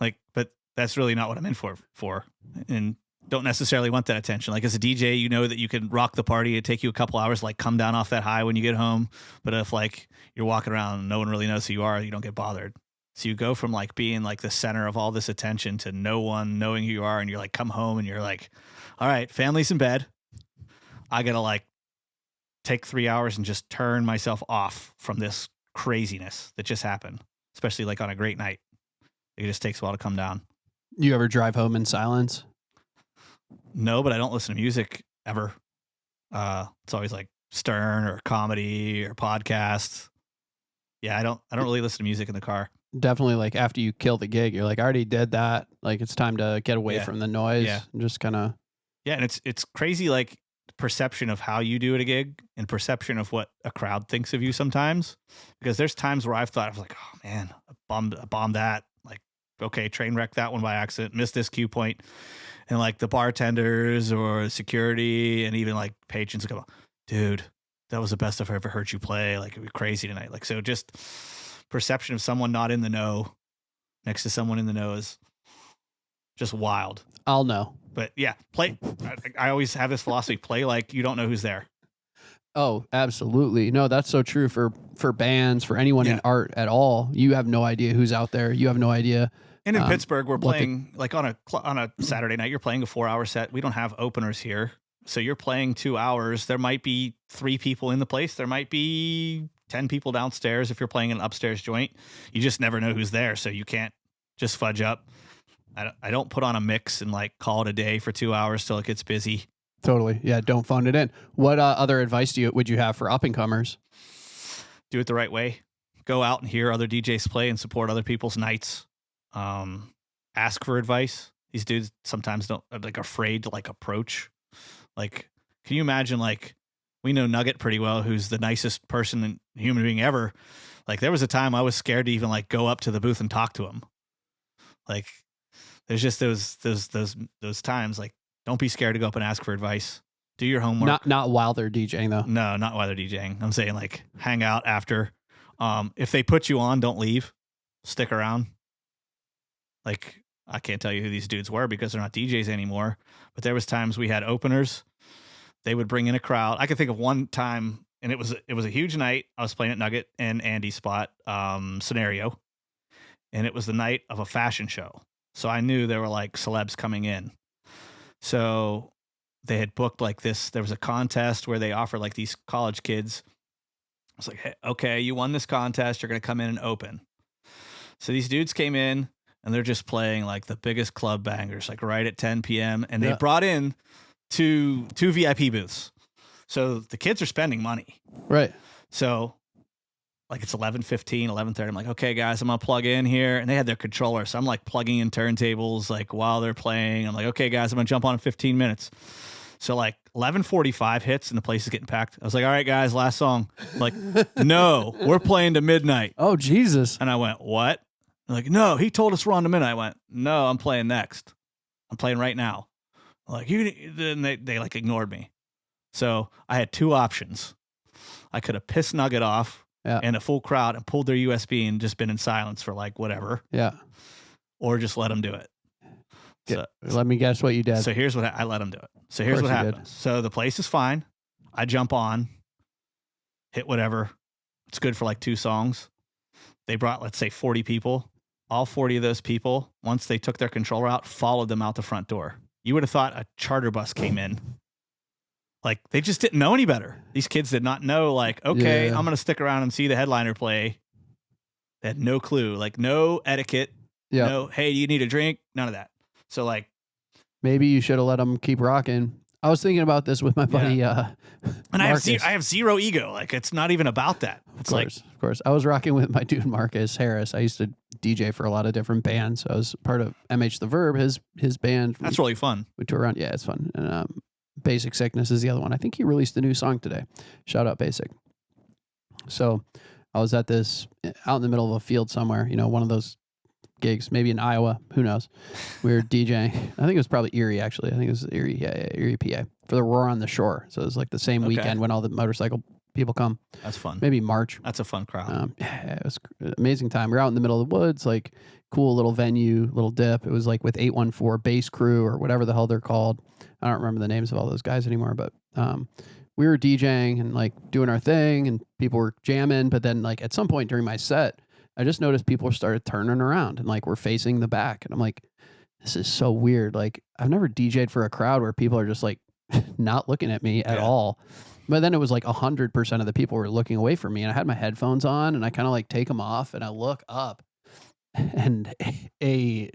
like, but that's really not what I'm in for, and don't necessarily want that attention. Like as a DJ, you know that you can rock the party. It'd take you a couple hours, like come down off that high when you get home. But if like you're walking around and no one really knows who you are, you don't get bothered. So you go from like being like the center of all this attention to no one knowing who you are. And you're like, come home and you're like, all right, family's in bed. I got to like take 3 hours and just turn myself off from this craziness that just happened, especially like on a great night. It just takes a while to come down. You ever drive home in silence? No, but I don't listen to music ever. It's always like Stern or comedy or podcasts. Yeah, I don't really listen to music in the car. Definitely, like after you kill the gig, you're like, I already did that. Like it's time to get away from the noise. Yeah. And just kind of. Yeah, and it's crazy, like perception of how you do at a gig and perception of what a crowd thinks of you sometimes. Because there's times where I've thought of like, oh man, I bombed that. Like, okay, train wrecked that one by accident, missed this cue point. And like the bartenders or security and even like patrons go, dude, that was the best I've ever heard you play. Like it'd be crazy tonight. Like, so just perception of someone not in the know next to someone in the know is just wild. I'll know. But yeah, play. I always have this philosophy, play like you don't know who's there. Oh, absolutely. No, that's so true for bands, for anyone in art at all. You have no idea who's out there. You have no idea. And in Pittsburgh, we're playing like on a Saturday night, you're playing a 4-hour set. We don't have openers here. So you're playing 2 hours. There might be 3 people in the place. There might be 10 people downstairs if you're playing an upstairs joint. You just never know who's there. So you can't just fudge up. I don't put on a mix and like call it a day for 2 hours till it gets busy. Totally. Yeah, don't phone it in. What other advice would you have for up-and-comers? Do it the right way. Go out and hear other DJs play and support other people's nights. Ask for advice. These dudes sometimes are like afraid to like approach. Like, can you imagine, like, we know Nugget pretty well, who's the nicest person and human being ever. Like, there was a time I was scared to even like go up to the booth and talk to him. Like, there's just those times. Like, don't be scared to go up and ask for advice. Do your homework. Not while they're DJing though. No, not while they're DJing. I'm saying like hang out after. If they put you on, don't leave. Stick around. Like, I can't tell you who these dudes were because they're not DJs anymore. But there was times we had openers. They would bring in a crowd. I can think of one time, and it was a huge night. I was playing at Nugget and Andy's spot, Scenario, and it was the night of a fashion show. So I knew there were like celebs coming in. So they had booked like this. There was a contest where they offered like these college kids. I was like, hey, okay, you won this contest. You're going to come in and open. So these dudes came in and they're just playing like the biggest club bangers, like right at 10 p.m. And they brought in two VIP booths. So the kids are spending money. Right. So like it's 11:15, 11:30. I'm like, okay, guys, I'm going to plug in here. And they had their controller. So I'm like plugging in turntables like while they're playing. I'm like, okay, guys, I'm going to jump on in 15 minutes. So like 11:45 hits and the place is getting packed. I was like, all right, guys, last song. Like, no, we're playing to midnight. Oh, Jesus. And I went, what? They're like, no, he told us we're on to midnight. I went, no, I'm playing next. I'm playing right now. Like, then they like ignored me. So I had two options. I could have pissed Nugget off in a full crowd and pulled their USB and just been in silence for like whatever. Yeah. Or just let them do it. So, let me guess what you did. So here's what I let them do it. So here's what happens. So the place is fine. I jump on, hit whatever. It's good for like 2 songs. They brought, let's say, 40 people. All 40 of those people, once they took their controller out, followed them out the front door. You would have thought a charter bus came in. Like, they just didn't know any better. These kids did not know, like, okay, I'm going to stick around and see the headliner play. They had no clue. Like, no etiquette. Yeah. No, hey, you need a drink? None of that. So, like, maybe you should have let them keep rocking. I was thinking about this with my buddy. And Marcus. I have zero ego. Like, it's not even about that. It's Of course. I was rocking with my dude Marcus Harris. I used to DJ for a lot of different bands. I was part of MH The Verb, his band. That's really fun. We tour around. Yeah, it's fun. And Basic Sickness is the other one. I think he released a new song today. Shout out Basic. So I was at this out in the middle of a field somewhere. You know, one of those gigs, maybe in Iowa, who knows. We were DJing. I think it was probably Erie, actually. I think it was Erie, Erie, PA, for the Roar on the Shore. So it was like the same weekend when all the motorcycle people come. That's fun. Maybe March. That's a fun crowd. Yeah, it was an amazing time. We were out in the middle of the woods, like cool little venue, little dip. It was like with 814 Bass Crew or whatever the hell they're called. I don't remember the names of all those guys anymore, but we were DJing and like doing our thing and people were jamming. But then like at some point during my set, I just noticed people started turning around and like we're facing the back. And I'm like, this is so weird. Like I've never DJ'd for a crowd where people are just like not looking at me at all. But then it was like 100% of the people were looking away from me. And I had my headphones on and I kind of like take them off and I look up and a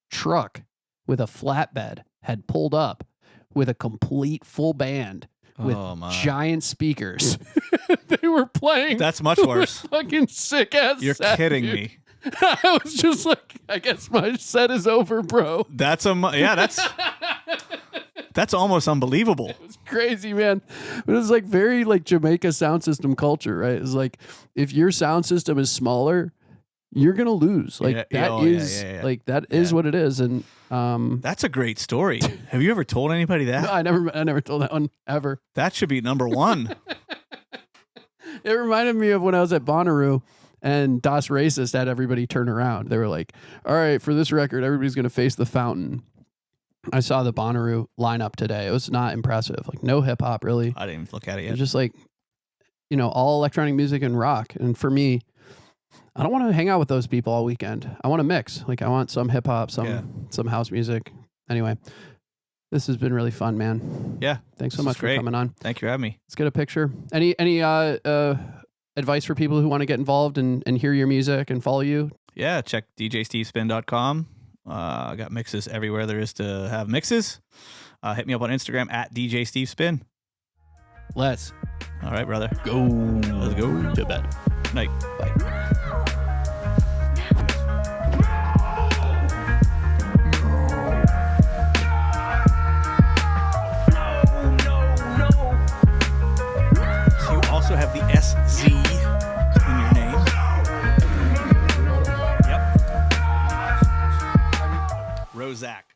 truck with a flatbed had pulled up with a complete full band with giant speakers. They were playing. That's much worse. Fucking sick ass. You're set, kidding dude. me. I was just like, I guess my set is over, bro. That's almost unbelievable. It was crazy, man. But it was like very like Jamaica sound system culture, right? It's like if your sound system is smaller, you're gonna lose. Like like that is what it is. And that's a great story. Have you ever told anybody that? No, I never told that one ever. That should be number 1. It reminded me of when I was at Bonnaroo and Das Racist had everybody turn around. They were like, all right, for this record, everybody's going to face the fountain. I saw the Bonnaroo lineup today. It was not impressive. Like no hip hop really. I didn't even look at it yet. It was just like, you know, all electronic music and rock. And for me, I don't want to hang out with those people all weekend. I want to mix. Like I want some hip hop, some house music. Anyway, this has been really fun, man. Yeah. Thanks so much for coming on. Thank you for having me. Let's get a picture. Any advice for people who want to get involved and hear your music and follow you? Yeah, check djstevespin.com. I got mixes everywhere there is to have mixes. Hit me up on Instagram at djstevespin. Let's. All right, brother. Go. Let's go to bed. Night. Bye. Rozak.